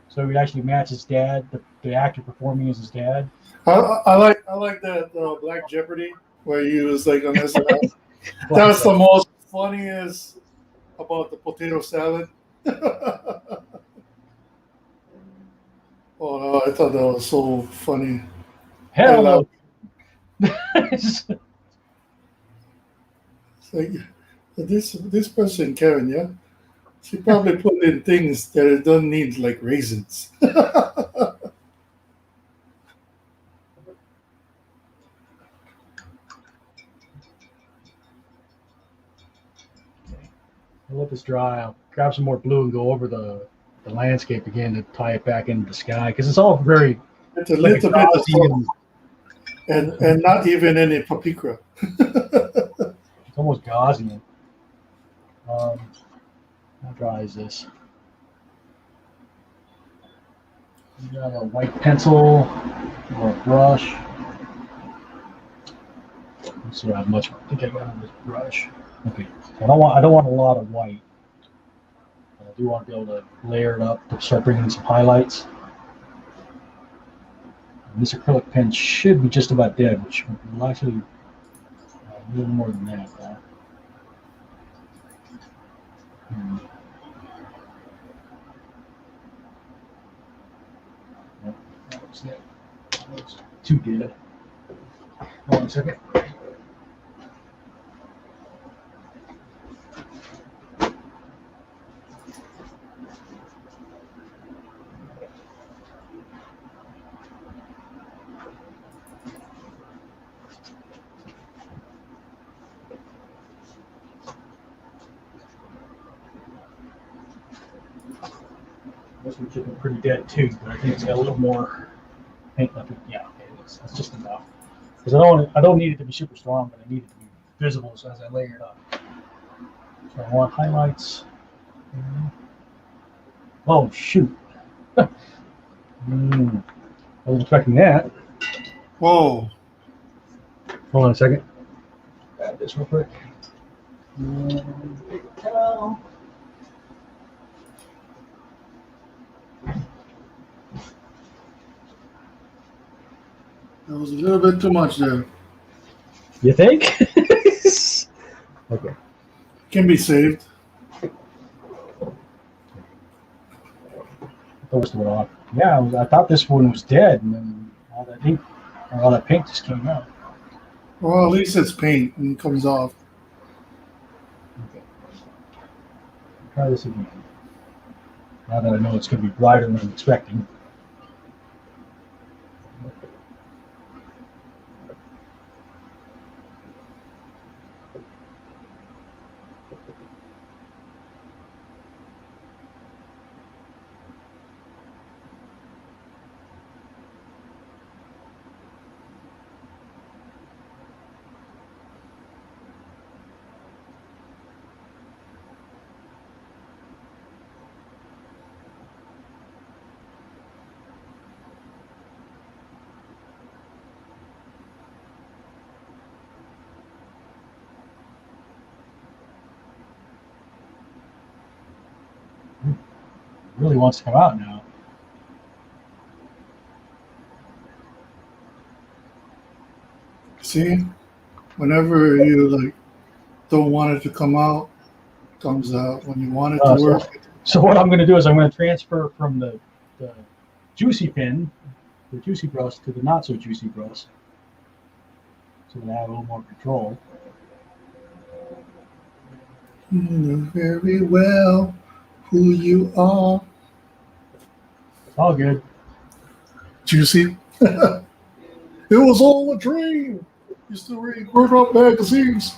So he actually matched his dad, the actor performing as his dad. I like that Black Jeopardy where he was like on this. That's the most funniest about the potato salad. Oh no, I thought that was so funny. Hell no. It's like this person, Karen, yeah, she probably put in things that it doesn't need, like raisins. I'll let this dry. I'll grab some more blue and go over the landscape again to tie it back into the sky because it's all very. It's a little bit of gauzy and not even any paprika. It's almost gauzy. How dry is this? You got a white pencil or a brush. Let's see how much I think I got on this brush. Okay, I don't want a lot of white. But I do want to be able to layer it up to start bringing in some highlights. And this acrylic pen should be just about dead, which will actually a little more than that. That was too dead. Hold on a second. This one's looking pretty dead too, but I think it's got a little more paint left. Yeah, okay, that's just enough. Because I don't need it to be super strong, but I need it to be visible as I layer it up. So I want highlights. Oh shoot! I wasn't expecting that. Whoa! Hold on a second. Grab this real quick. Big towel. That was a little bit too much there. You think? Okay. Can be saved. Yeah, I thought this one was dead, and then all that ink or all that paint just came out. Well, at least it's paint and it comes off. Okay. Try this again. Now that I know it's going to be brighter than I'm expecting. Really wants to come out now. See, whenever you don't want it to come out, it comes out. When you want it to work. So what I'm going to do is I'm going to transfer from the juicy pen the juicy brush to the not so juicy brush, so that I have a little more control. You know very well who you are. It's all good. Juicy. It was all a dream. Used to read grown up magazines.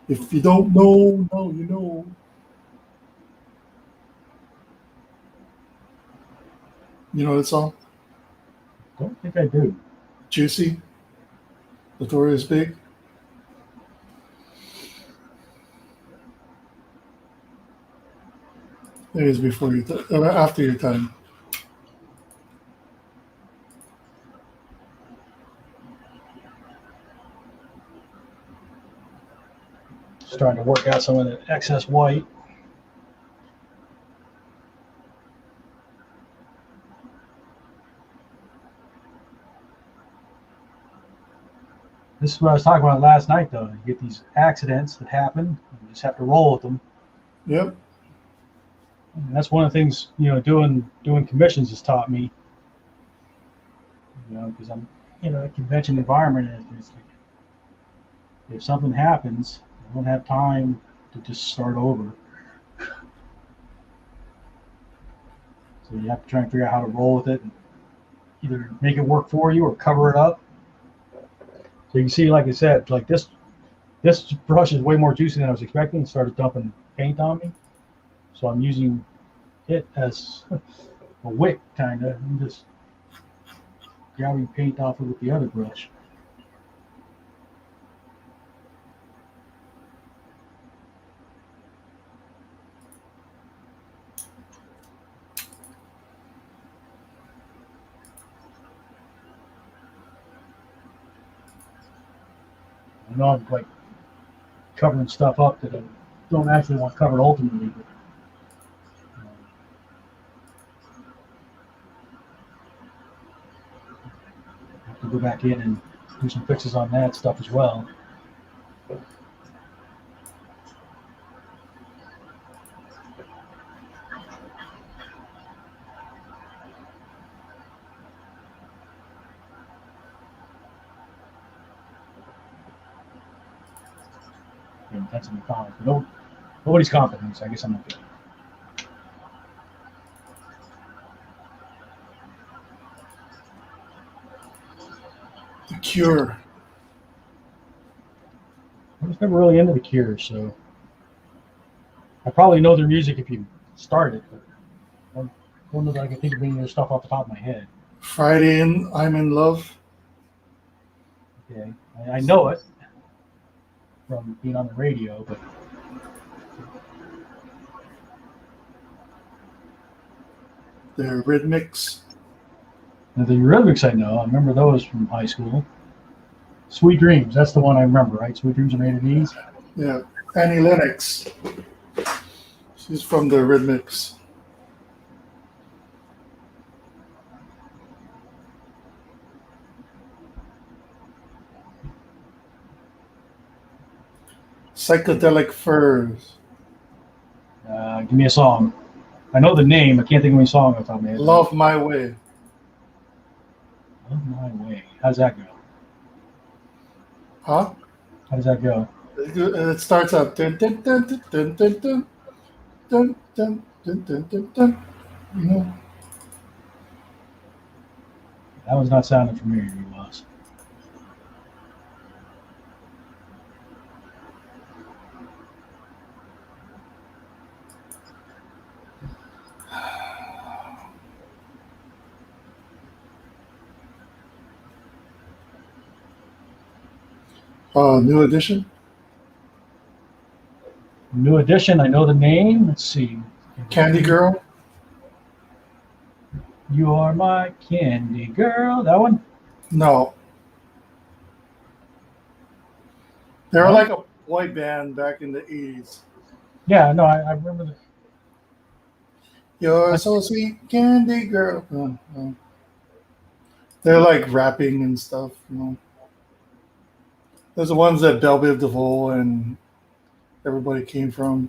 If you don't know, now you know. You know that song? Don't think I do. Juicy. Notorious Big. It is before your after your time. Just trying to work out some of the excess white. This is what I was talking about last night, though. You get these accidents that happen. You just have to roll with them. Yep. And that's one of the things, doing commissions has taught me. Because I'm, a convention environment, and it's like, if something happens, I don't have time to just start over. So you have to try and figure out how to roll with it, and either make it work for you or cover it up. So you can see, like I said, like this brush is way more juicy than I was expecting. It started dumping paint on me. So I'm using it as a wick, kind of. I'm just grabbing paint off it with the other brush. I know I'm like covering stuff up that I don't actually want covered ultimately. But, I have to go back in and do some fixes on that stuff as well. Intensity comments, but nobody's confident, so I guess I'm okay. The Cure. I was never really into the Cure, so I probably know their music if you start it, but I don't know that I can think of any of their stuff off the top of my head. Friday in I'm in Love. Okay, I know it from being on the radio, but The Rhythmics. the Eurythmics I know. I remember those from high school. Sweet Dreams, that's the one I remember, right? Sweet Dreams are made of these. Yeah. Annie Lennox. She's from the Rhythmics. Psychedelic Furs. Give me a song. I know the name. I can't think of any song off the top of my head. Love My Way. Love My Way. How's that go? Huh? How does that go? It starts out dun dun dun dun dun dun dun dun dun dun dun dun dun. You know. That was not sounding familiar to me, Ross. New Edition. New Edition, I know the name. Let's see. Candy Girl. You Are My Candy Girl. That one? No. They were like a boy band back in the 80s. Yeah, no, I remember the. You're so sweet, Candy Girl. They're like rapping and stuff, you know. There's the ones that Belle Biv DeVoe and everybody came from.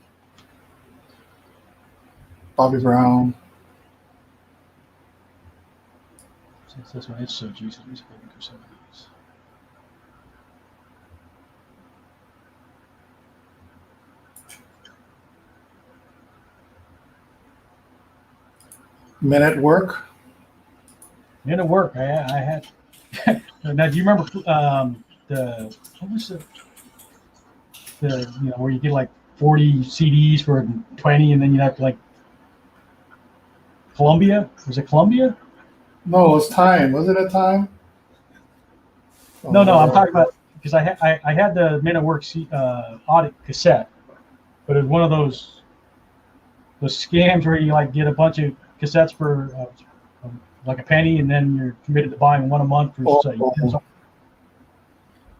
Bobby Brown. Since this one is so juicy, let me see if I can do some of these. Men at Work. Men at Work. I had. Now, do you remember the what was the where you get like 40 CDs for 20, and then you have to like Columbia? Was it Columbia? No, it was Time. Wasn't it Time? No, I'm talking about because I had the Men at Work audit cassette, but it was one of those scams where you like get a bunch of cassettes for like a penny, and then you're committed to buying one a month for say.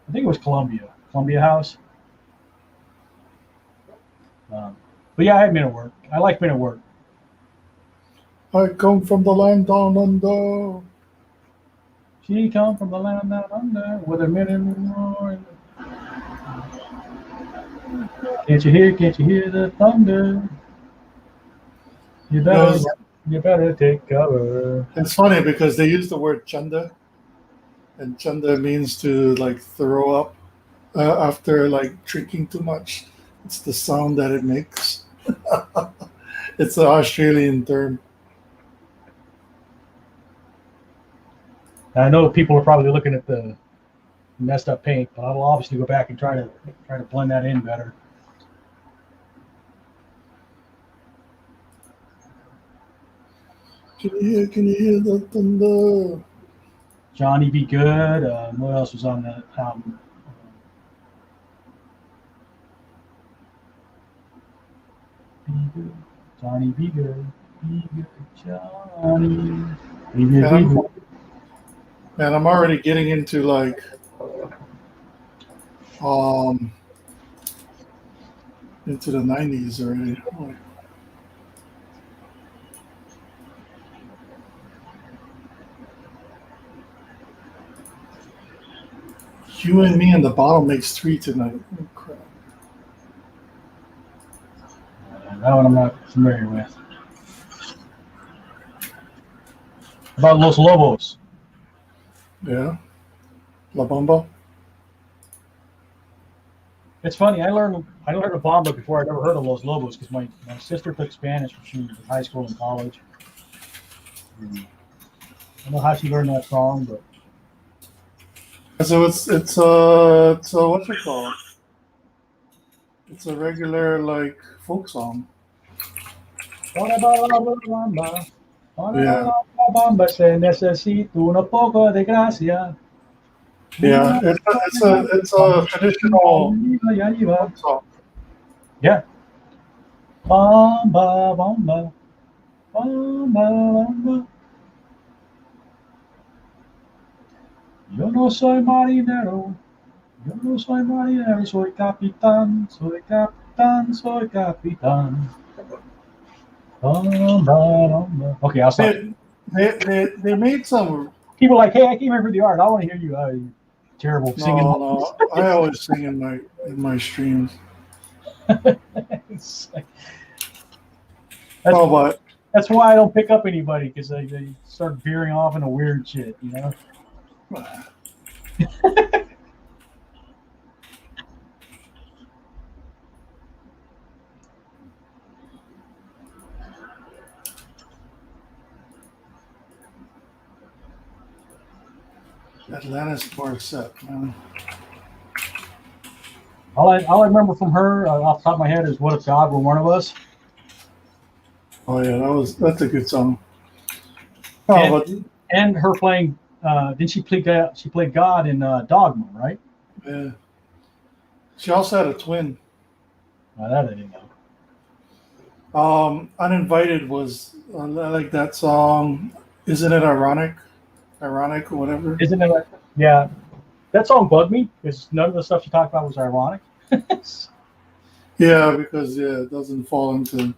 I think it was Columbia House. But yeah, I had Men at Work. I like Men at Work. I come from the land down under. She come from the land down under with a men and war. Can't you hear the thunder? You better take cover. It's funny because they use the word chanda, and chanda means to like throw up after like drinking too much. It's the sound that it makes. It's an Australian term. I know people are probably looking at the messed up paint, but I'll obviously go back and try to blend that in better. Can you hear the thunder? Johnny Be Good. What else was on that album? Be good, Johnny. Be good, Johnny. Be good. Man, I'm already getting into like into the 90s already. Like, you and me and the bottle makes 3 tonight. Oh, crap. That one I'm not familiar with. About Los Lobos. Yeah. La Bamba. It's funny. I learned La Bamba before I ever heard of Los Lobos because my sister took Spanish when she was in high school and college. I don't know how she learned that song, but So it's what's it called? It's a regular like folk song. Yeah. Se necesita un poco de gracia. Yeah, it's a traditional folk song. Yeah. Bamba, bamba, bamba, bamba. Yo no soy marinero, soy capitán, soy capitán. Bamba, bamba. Okay, I'll stop. They made some. People are like, hey, I came here for the art. I want to hear you terrible singing. No, I always sing in my streams. That's why I don't pick up anybody because they start veering off into weird shit, you know. Atlantis Morissette, man. All I remember from her off the top of my head is "What If God Were One of Us." Oh yeah, that's a good song. And her playing. Didn't she play? She played God in Dogma, right? Yeah. She also had a twin. That I didn't know. Uninvited was I like that song. Isn't it ironic? Ironic or whatever. Isn't it? Yeah. That song bugged me because none of the stuff she talked about was ironic. Yeah, because it doesn't fall into.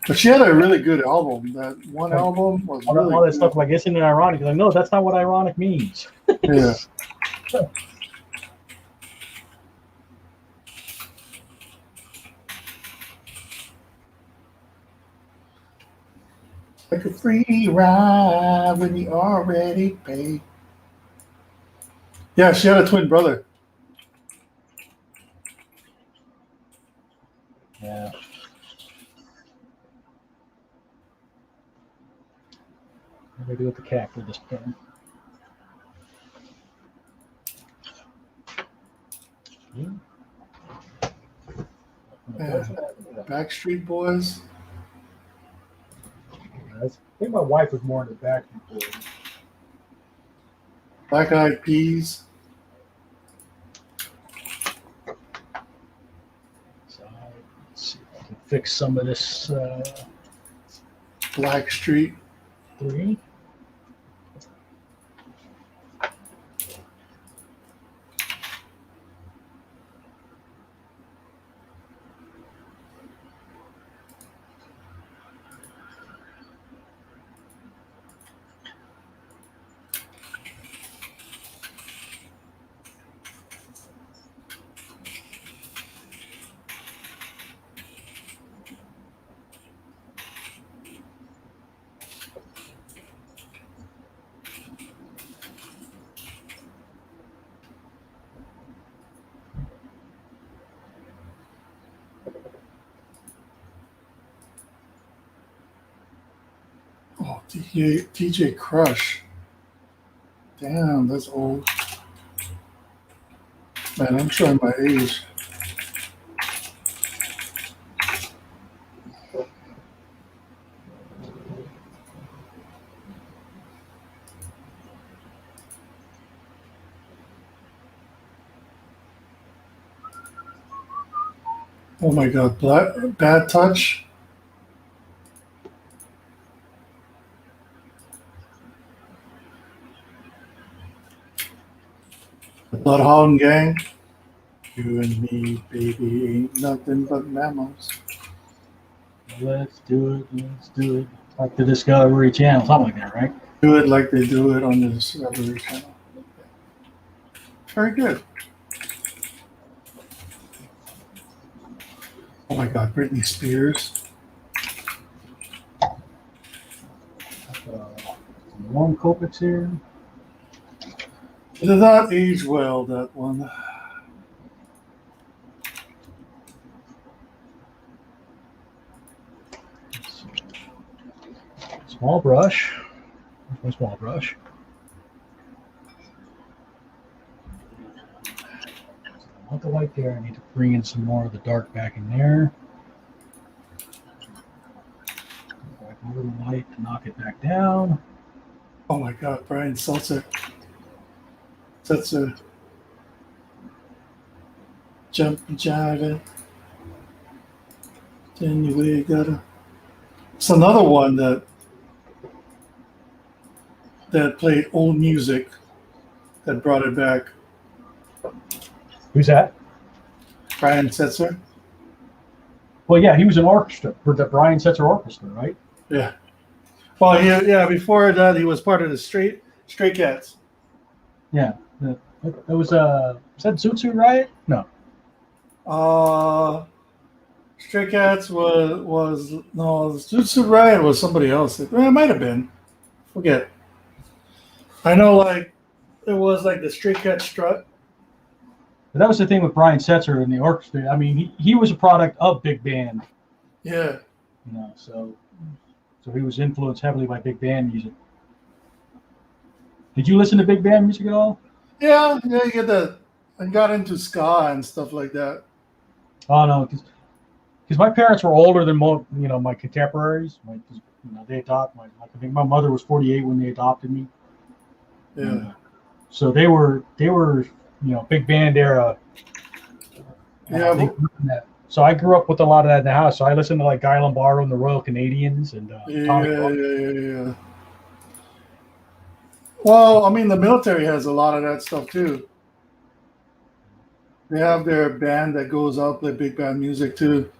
But she had a really good album. That one album was all really that good. stuff like isn't it ironic? Like, no, that's not what ironic means. Yeah. Like a free ride when you already paid. Yeah, she had a twin brother. Yeah. What do I do with the cat for this pen? Yeah. Backstreet Boys. I think my wife was more into Backstreet Boys. Black Eyed Peas. So let's see if I can fix some of this Blackstreet. 3. Oh, DJ Crush. Damn, that's old. Man, I'm showing my age. Oh my God, Bad Touch. The Bloodhound Gang. You and me, baby, ain't nothing but mammals. Let's do it. Let's do it. Like the Discovery Channel, something like that, right? Do it like they do it on the Discovery Channel. Very good. Oh my God, Britney Spears. Warm Copics here. It did not age well, that one. Small brush. There's my small brush. I want the white there. I need to bring in some more of the dark back in there. Back a little light to knock it back down. Oh my God, Brian Seltzer. Seltzer. Jumping, jiving. Anyway, gotta. It's another one that played old music that brought it back. Who's that? Brian Setzer. Well, yeah, he was an orchestra for the Brian Setzer Orchestra, right? Yeah. Well, before that, he was part of the Stray Cats. Yeah. It was is that Zoot Suit Riot? No. Stray Cats was no, Jutsu Riot was somebody else. It might have been. Forget. I know, like it was like the Stray Cat Strut. But that was the thing with Brian Setzer and the orchestra. I mean, he was a product of big band. Yeah. You know, so he was influenced heavily by big band music. Did you listen to big band music at all? Yeah, you get that. I got into ska and stuff like that. Oh no, because my parents were older than my contemporaries. They adopted I think my mother was 48 when they adopted me. Yeah. So they were big band era. Yeah. So I grew up with a lot of that in the house. So I listened to like Guy Lombardo and the Royal Canadians and Tommy. Yeah. Well, I mean, the military has a lot of that stuff too. They have their band that goes out play big band music too.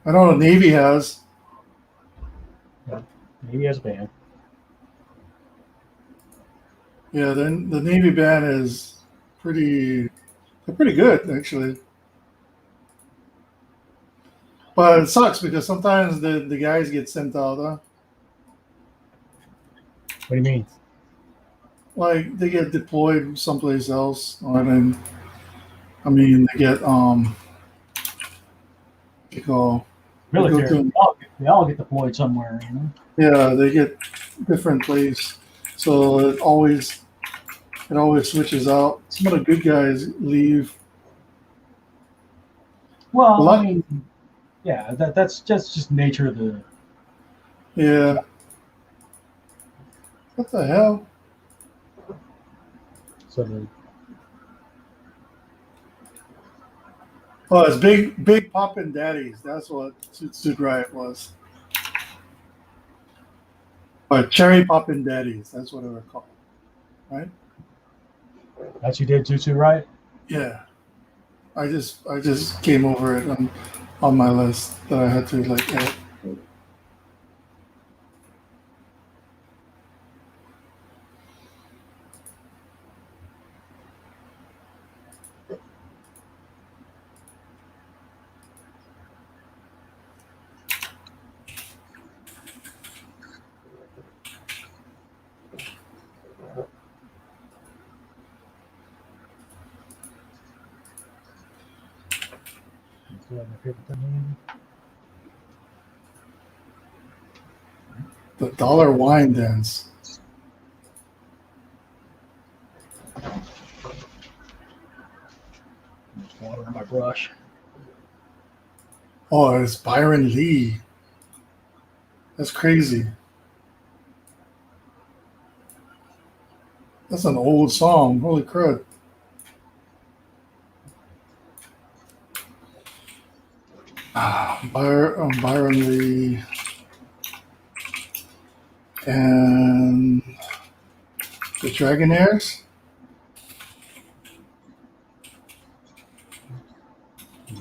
I know the Navy has. Yeah, Navy has a band. Yeah, the Navy band is they're pretty good actually. But it sucks because sometimes the guys get sent out. Huh? What do you mean? Like they get deployed someplace else. I mean, they get they go they go Military. to They all get deployed somewhere, you know. yeah, they get different place. So it always switches out. Some of the good guys leave. A Well, I lot, mean, yeah, that's just nature of the. yeah. What the hell? So the Oh, it's big poppin' daddies. That's what Toot Riot was. But cherry poppin' daddies. That's what they were called, right? that you did Jutsu, right? Yeah. I just came over it on my list that I had to like add. That's my favorite thing. The dollar wine dance. There's water on my brush. Oh, it's Byron Lee. That's crazy. That's an old song. Holy crud. Byron Lee and the Dragonaires.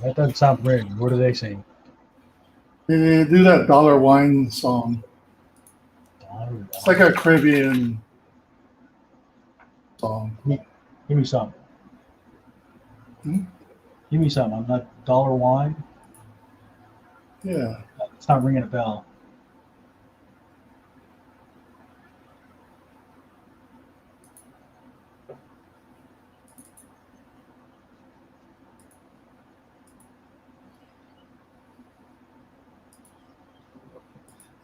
That doesn't sound familiar. What do they sing? They do that dollar wine song. It's like a Caribbean song. Give me some. Hmm? Give me some. I'm not dollar wine. Yeah. It's not ringing a bell.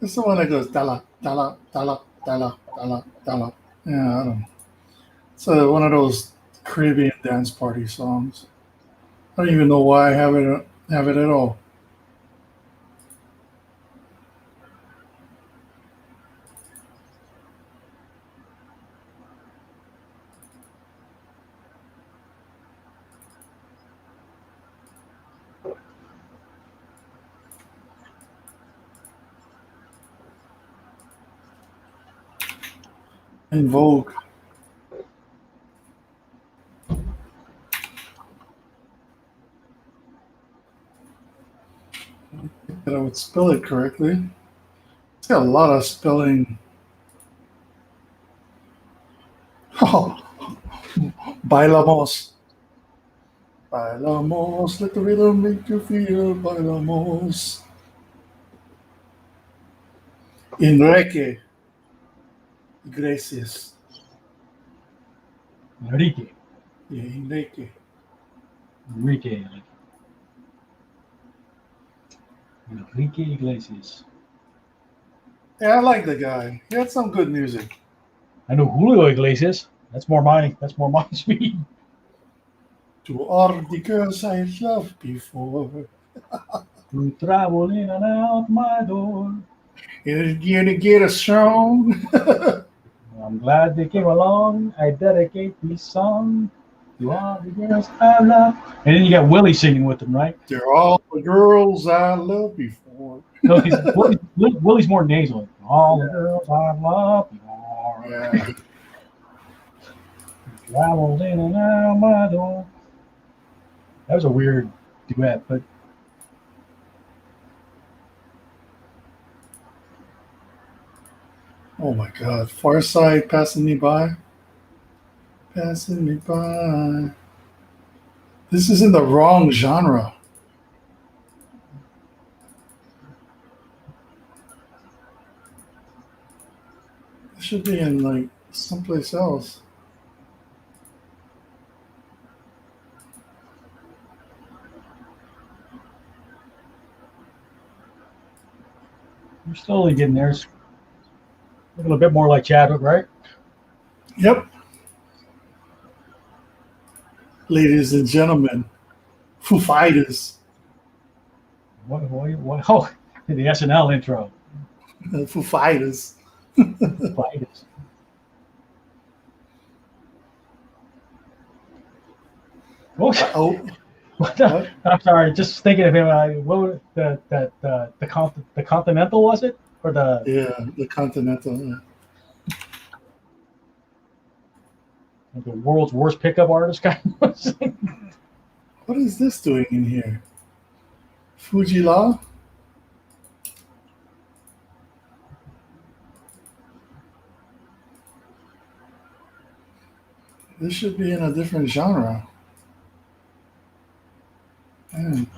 It's the one that goes dala dala dala dala dala dala. Yeah, I don't know. It's one of those Caribbean dance party songs. I don't even know why I have it at all. In Vogue. That I would spell it correctly. It's got a lot of spelling. Oh, bailamos. Bailamos, let the rhythm make you feel. Bailamos. Enrique Iglesias. Enrique. Yeah, Enrique. Enrique. Like Enrique Iglesias. Yeah, I like the guy. He had some good music. I know Julio Iglesias. That's more my speed. To all the girls I loved before. To travel in and out my door. You're gonna get us strong. I'm glad they came along. I dedicate this song to all the girls I love. And then you got Willie singing with them, right? They're all the girls I loved before. No, Willie's more nasal. All the girls I love before. Yeah. Traveled in and out my door. That was a weird duet, but Oh my God. Far Side passing me by. Passing me by. This is in the wrong genre. It should be in like someplace else. You're slowly getting there. It's looking a bit more like Chadwick, right? Yep. Ladies and gentlemen, Foo Fighters. What? Oh, the SNL intro. Foo Fighters. Fighters. Oh, Oh, what? I'm sorry. Just thinking of him. What the Continental was it or the? yeah, the Continental. Yeah. The world's worst pickup artist guy. What is this doing in here? Fuji Law? This should be in a different genre. Man.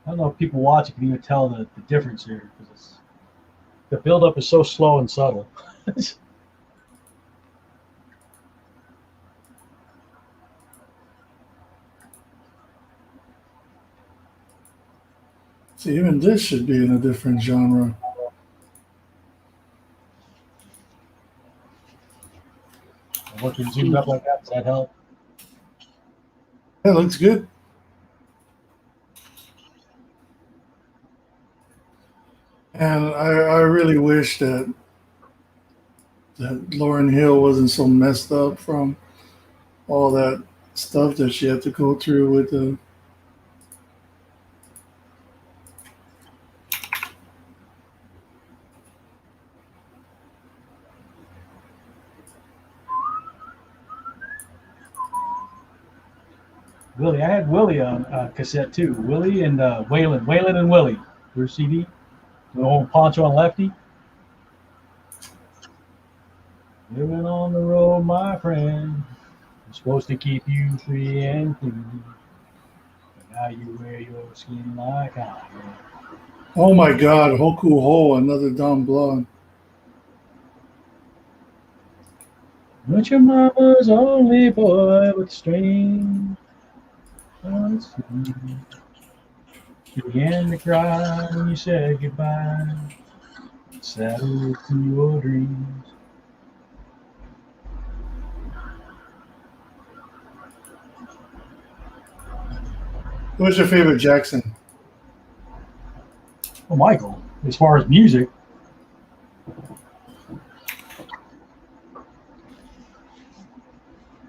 I don't know if people watching can even tell the difference here because the buildup is so slow and subtle. See, even this should be in a different genre. Working zoomed up like that, does that help? Yeah, looks good. And I really wish that Lauryn Hill wasn't so messed up from all that stuff that she had to go through with the. Willie, I had Willie on cassette too. Willie and Waylon and Willie. Your CD, the old Poncho and Lefty. Living on the road, my friend. I'm supposed to keep you free and clean. But now you wear your skin like iron. Oh my God, Hoku Ho, another Don Blonde. But your mama's only boy with strings. You began to cry when you said goodbye. Settled to your dreams. What's your favorite Jackson? Oh, Michael, as far as music.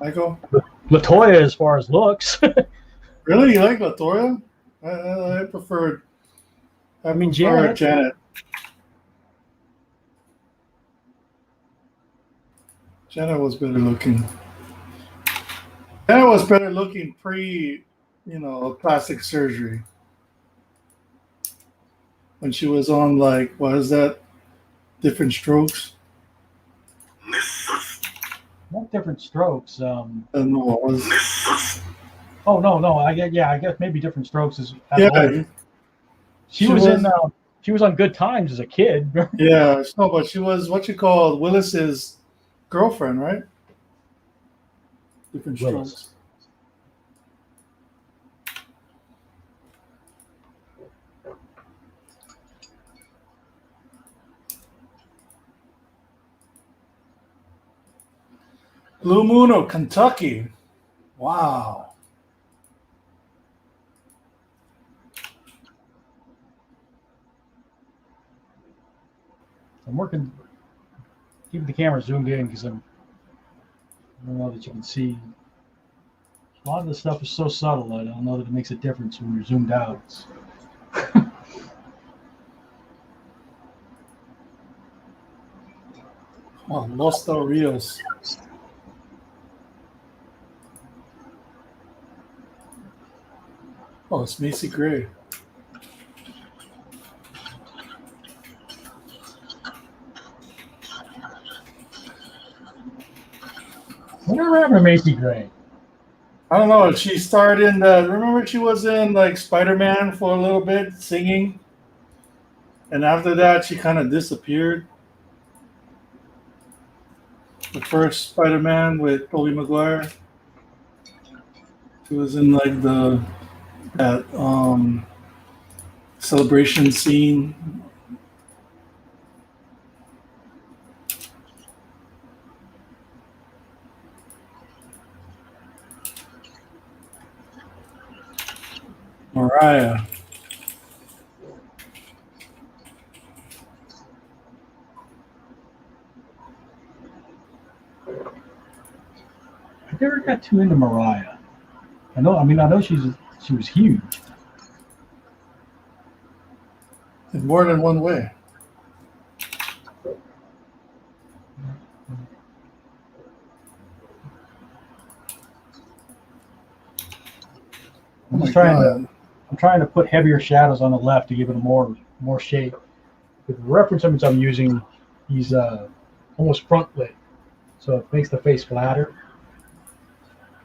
Michael? LaToya as far as looks. Really? You like Latoya? I preferred. I mean, Janet. Janet. Janet was better looking. Janet was better looking pre, plastic surgery. When she was on, like, what is that? Different Strokes? Not Different Strokes. I don't know what was. Oh no! I guess maybe Different Strokes is. Yeah. She was on Good Times as a kid. Yeah, no, but she was what you call Willis's girlfriend, right? Different Willis. Strokes. Blue Moon of Kentucky. Wow. I'm working. Keep the camera zoomed in because I don't know that you can see. A lot of the stuff is so subtle. I don't know that it makes a difference when you're zoomed out. Oh, Los Del Rios. Oh, it's Macy Gray. I don't remember Macy Gray. I don't know. She starred in the. Remember, she was in like Spider-Man for a little bit, singing, and after that, she kind of disappeared. The first Spider-Man with Tobey Maguire. She was in like the that celebration scene. Mariah. I never got too into Mariah. I know. I mean, I know she was huge. In more than one way. I'm trying to put heavier shadows on the left to give it a more shape. With the reference image I'm using, he's almost front lit, so it makes the face flatter.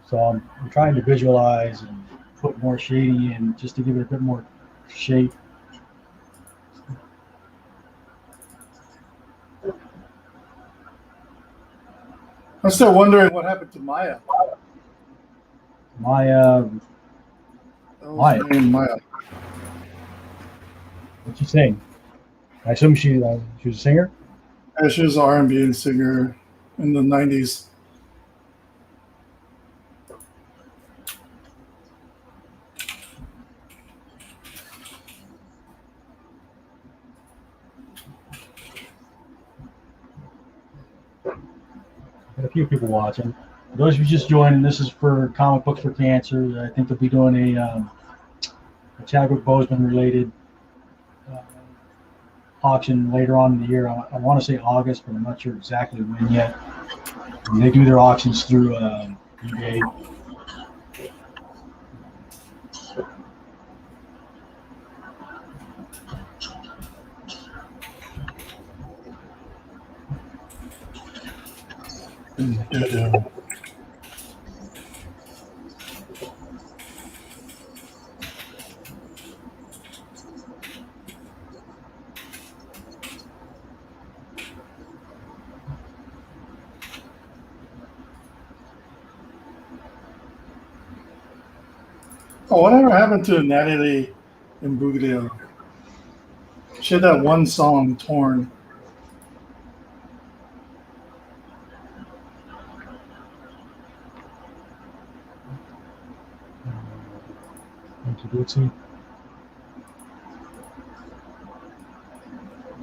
So I'm trying to visualize and put more shading in just to give it a bit more shape. I'm still wondering what happened to Maya. Maya, Maya. Maya. what'd she sing? I assume she was a singer. Yeah, she was an R&B singer in the 90s. Got a few people watching. For those of you just joining, this is for Comic Books for Cancer. I think they'll be doing a Chadwick Boseman related auction later on in the year. I want to say August, but I'm not sure exactly when yet. And they do their auctions through eBay. Oh, whatever happened to Natalie Imbruglia? She had that one song, Torn.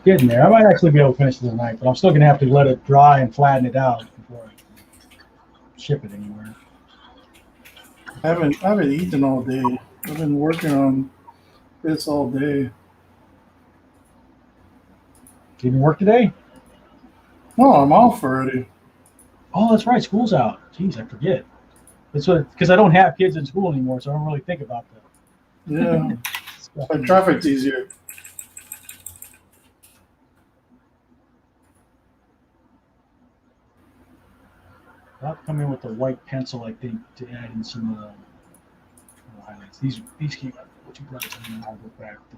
Getting there. I might actually be able to finish it tonight, but I'm still going to have to let it dry and flatten it out before I ship it anywhere. I haven't eaten all day. I've been working on this all day. Didn't work today? No, I'm off already. Oh, that's right. School's out. Jeez, I forget. It's because I don't have kids in school anymore, so I don't really think about that. Yeah, but traffic's easier. I'll come in with the white pencil, I think, to add in some highlights. These keep too bright, and then I'll go back to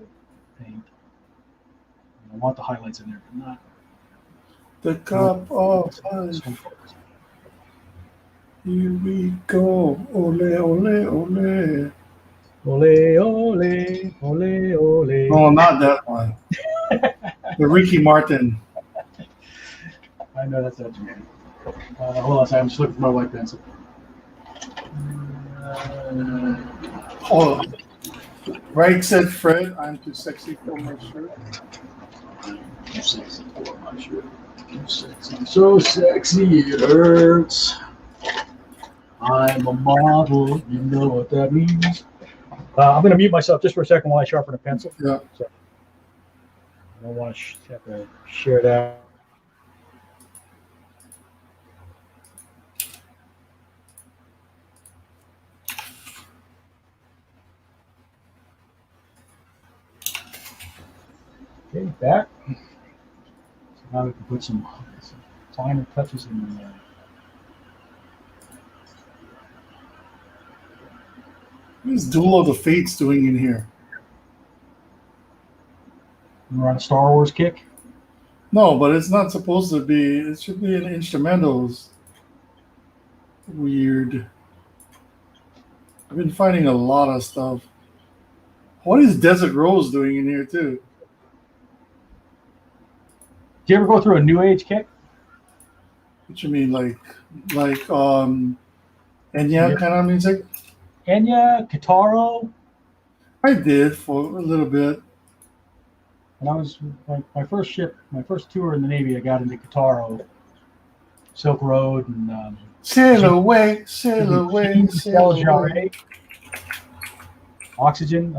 paint. And I want the highlights in there, but not the cup of ice. Here we go, ole, ole, ole. Ole, ole, ole, ole. No, not that one. The Ricky Martin. I know that's not Japan. Hold on a second, I'm just looking for my white pencil. Oh, right, said Fred. I'm too sexy for my shirt. Too sexy for my shirt. Too sexy. So sexy it hurts. I'm a model. You know what that means. I'm going to mute myself just for a second while I sharpen a pencil. Yeah. So I don't want to have to share that. Okay, back. So now we can put some finer touches in the What is Duel of the Fates doing in here? We're on a Star Wars kick. No, but it's not supposed to be. It should be in instrumentals. Weird. I've been finding a lot of stuff. What is Desert Rose doing in here too? Do you ever go through a New Age kick? What you mean, like Enya kind of music? Enya, Kitaro. I did for a little bit. When I was my first tour in the Navy, I got into Kitaro, Silk Road, and Sail away, sail away, sail away. Oxygen.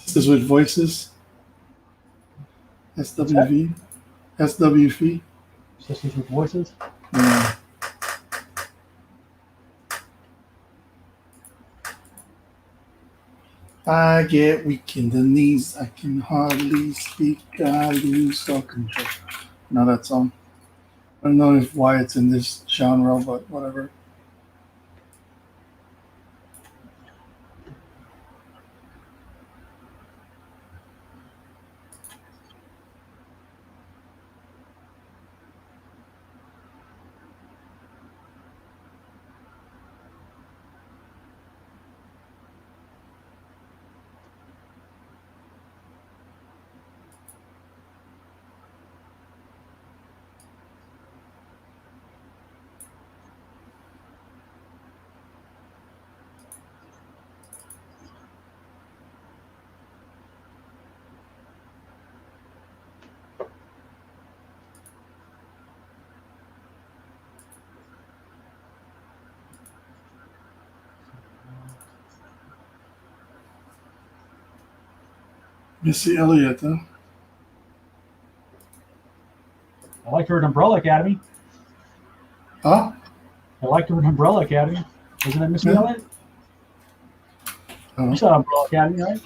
This is with voices. SWV. SWV. Sisters with Voices. Yeah. I get weak in the knees. I can hardly speak. I lose all control. Know that song? I don't know why it's in this genre, but whatever. Missy Elliott, huh? I liked her at Umbrella Academy. Huh? I liked her at Umbrella Academy. Wasn't that Missy Yeah. Elliott? Oh. You saw Umbrella Academy, right?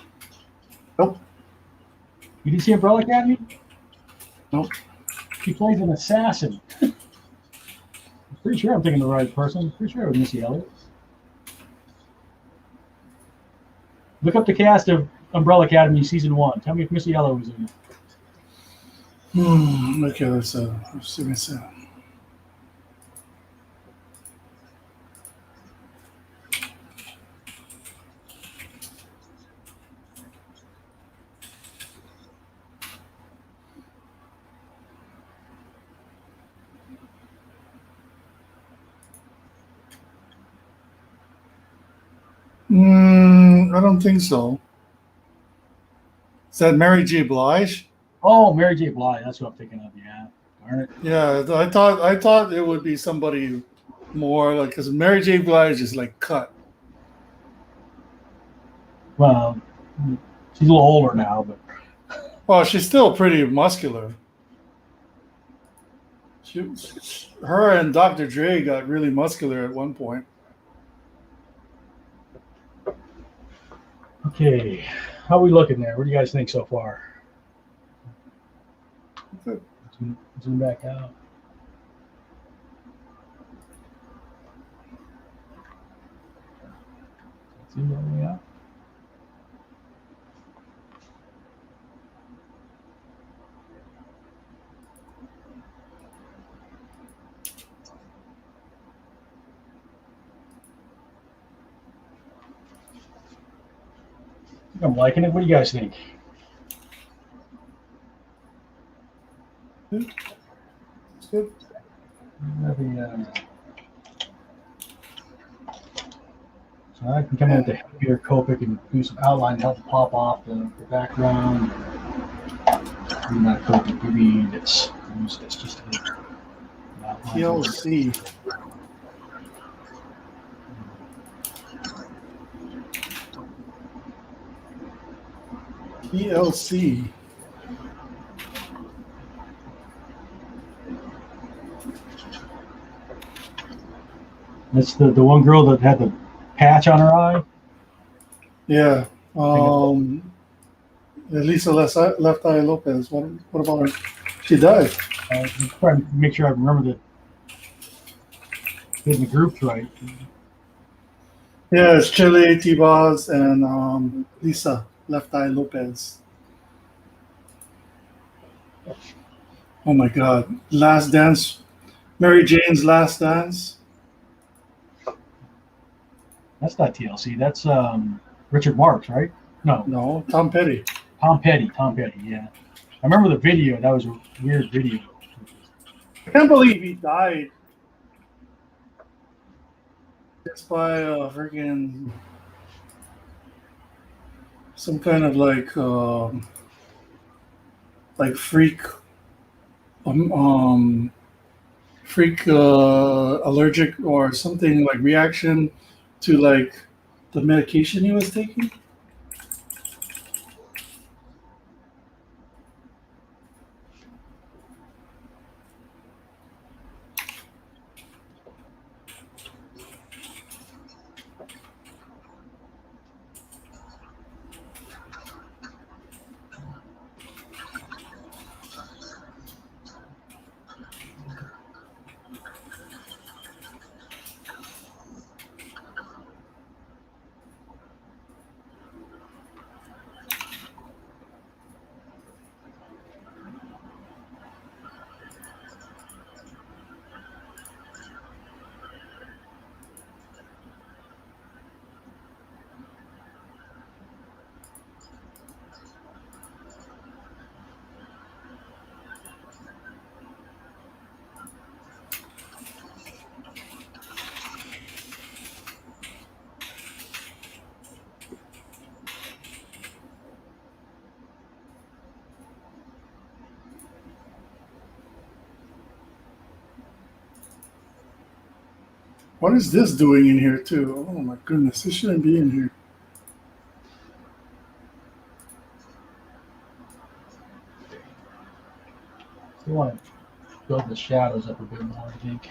Nope. You didn't see Umbrella Academy? Nope. She plays an assassin. I'm pretty sure I'm thinking of the right person. I'm pretty sure it was Missy Elliott. Look up the cast of Umbrella Academy season 1. Tell me if Missy Elliott was in it. Okay, let's see what's that. I don't think so. Is that Mary J. Blige? Oh, Mary J. Blige. That's what I'm thinking of. Yeah. Darn it. Yeah, I thought it would be somebody more like, because Mary J. Blige is like cut. Well, she's a little older now, but Well, she's still pretty muscular. Her and Dr. Dre got really muscular at one point. okay. How are we looking there? What do you guys think so far? Good. Zoom back out. Zoom all the way out. I'm liking it. What do you guys think? It's good. So I can come in with the heavier Copic and do some outline to help pop off the background. Do that Copic. Maybe let's use this just to TLC. TLC. That's the one girl that had the patch on her eye. Yeah. Lisa Left Eye Lopez. What about her? She died. Try to make sure I remember getting the groups right. Yeah, it's Chile, T-Boz, and Lisa, Left Eye Lopez. Oh my God. Last Dance. Mary Jane's Last Dance. That's not TLC. That's Richard Marx, right? No, No, Tom Petty. Tom Petty. Tom Petty. Yeah, I remember the video. That was a weird video. I can't believe he died just by freaking some kind of like um, um freak allergic or something like reaction to like the medication he was taking. What is this doing in here too? Oh my goodness, this shouldn't be in here. Still want to build the shadows up a bit more, I think.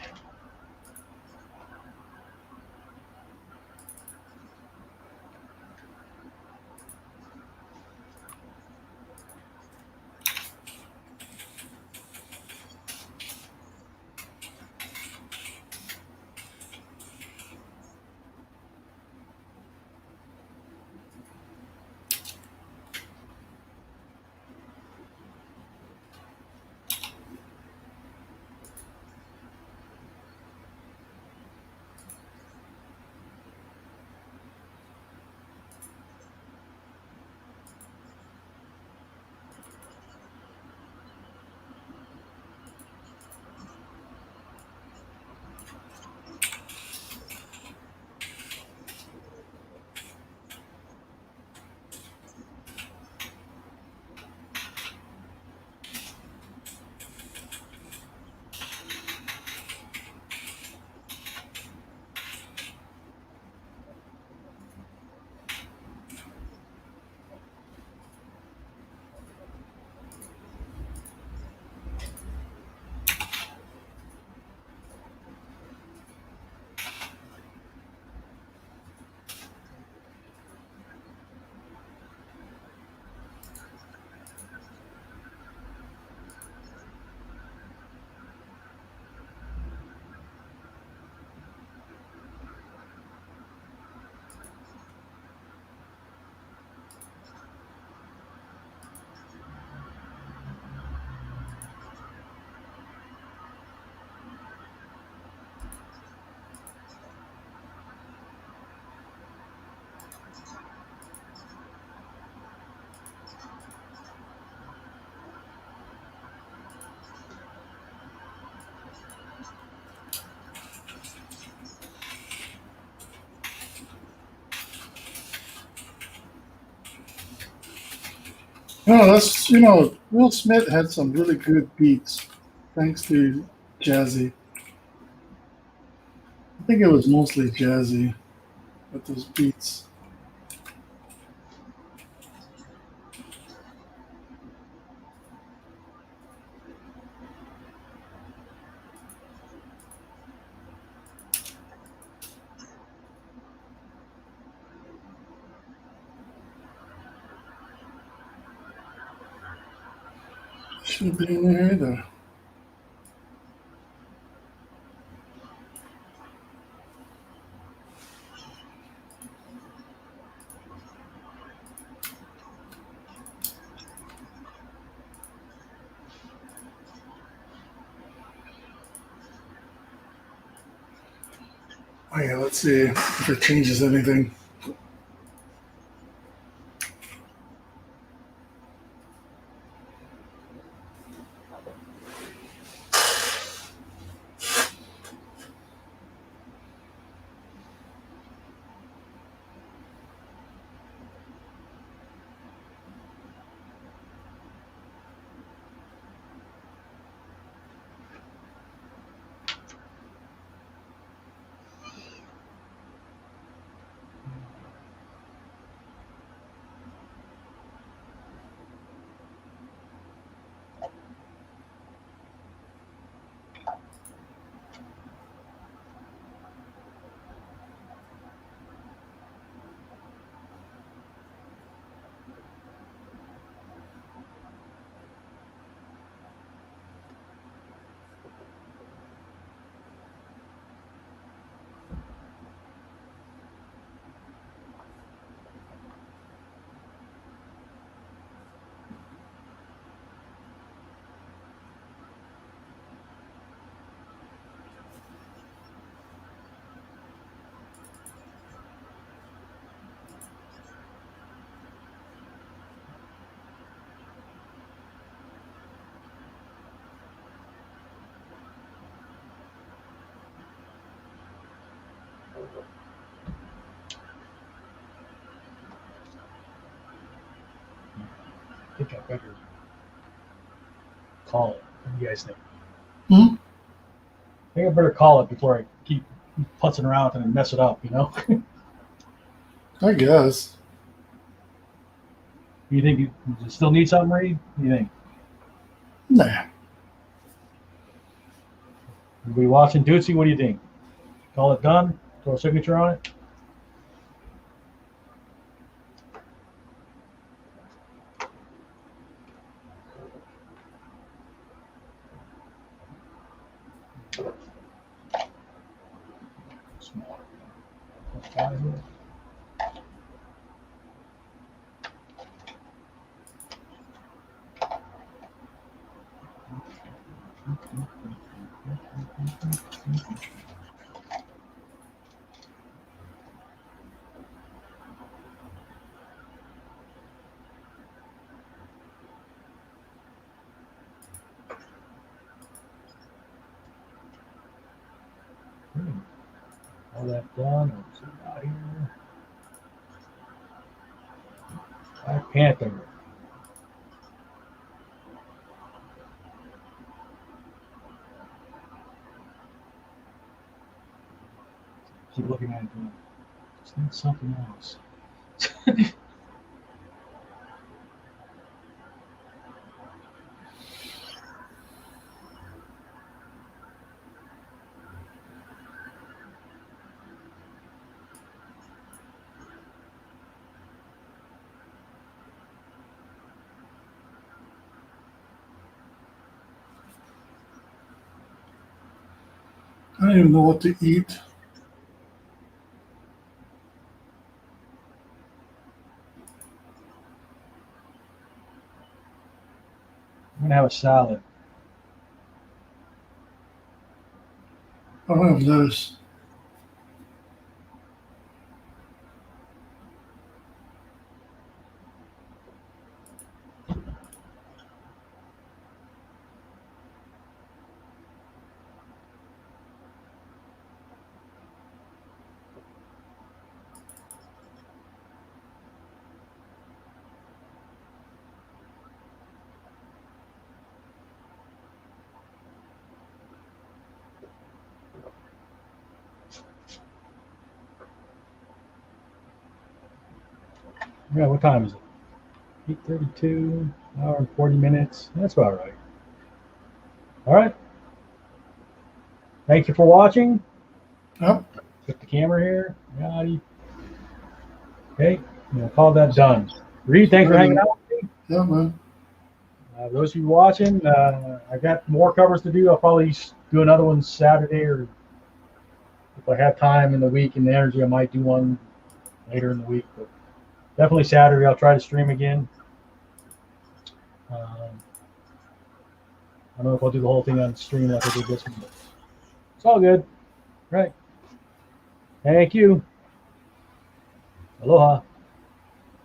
No, that's Will Smith had some really good beats, thanks to Jazzy. I think it was mostly Jazzy with those beats. Should have been in there either. Oh yeah, let's see if it changes anything. I think I better call it. What do you guys think? Hmm? I think I better call it before I keep putzing around and mess it up, you know? I guess. You think you still need something, Reed? What do you think? Nah. Are we watching Dootsy? What do you think? Call it done? Throw a signature on it? Small. All that done. Let's see out here. Panther. Keep looking at it. Just need something else. I don't even know what to eat. I'm gonna have a salad. I don't have lettuce. Yeah, what time is it? 8:32, hour and 40 minutes. That's about right. All right. Thank you for watching. Yep. Put the camera here. Yachty. Okay, we'll call that done. Reed, thanks for hanging out with me. Yeah, man. Those of you watching, I got more covers to do. I'll probably do another one Saturday, or if I have time in the week and the energy, I might do one later in the week. But definitely Saturday, I'll try to stream again. I don't know if I'll do the whole thing on stream like I did this one, but it's all good. Right. Thank you. Aloha.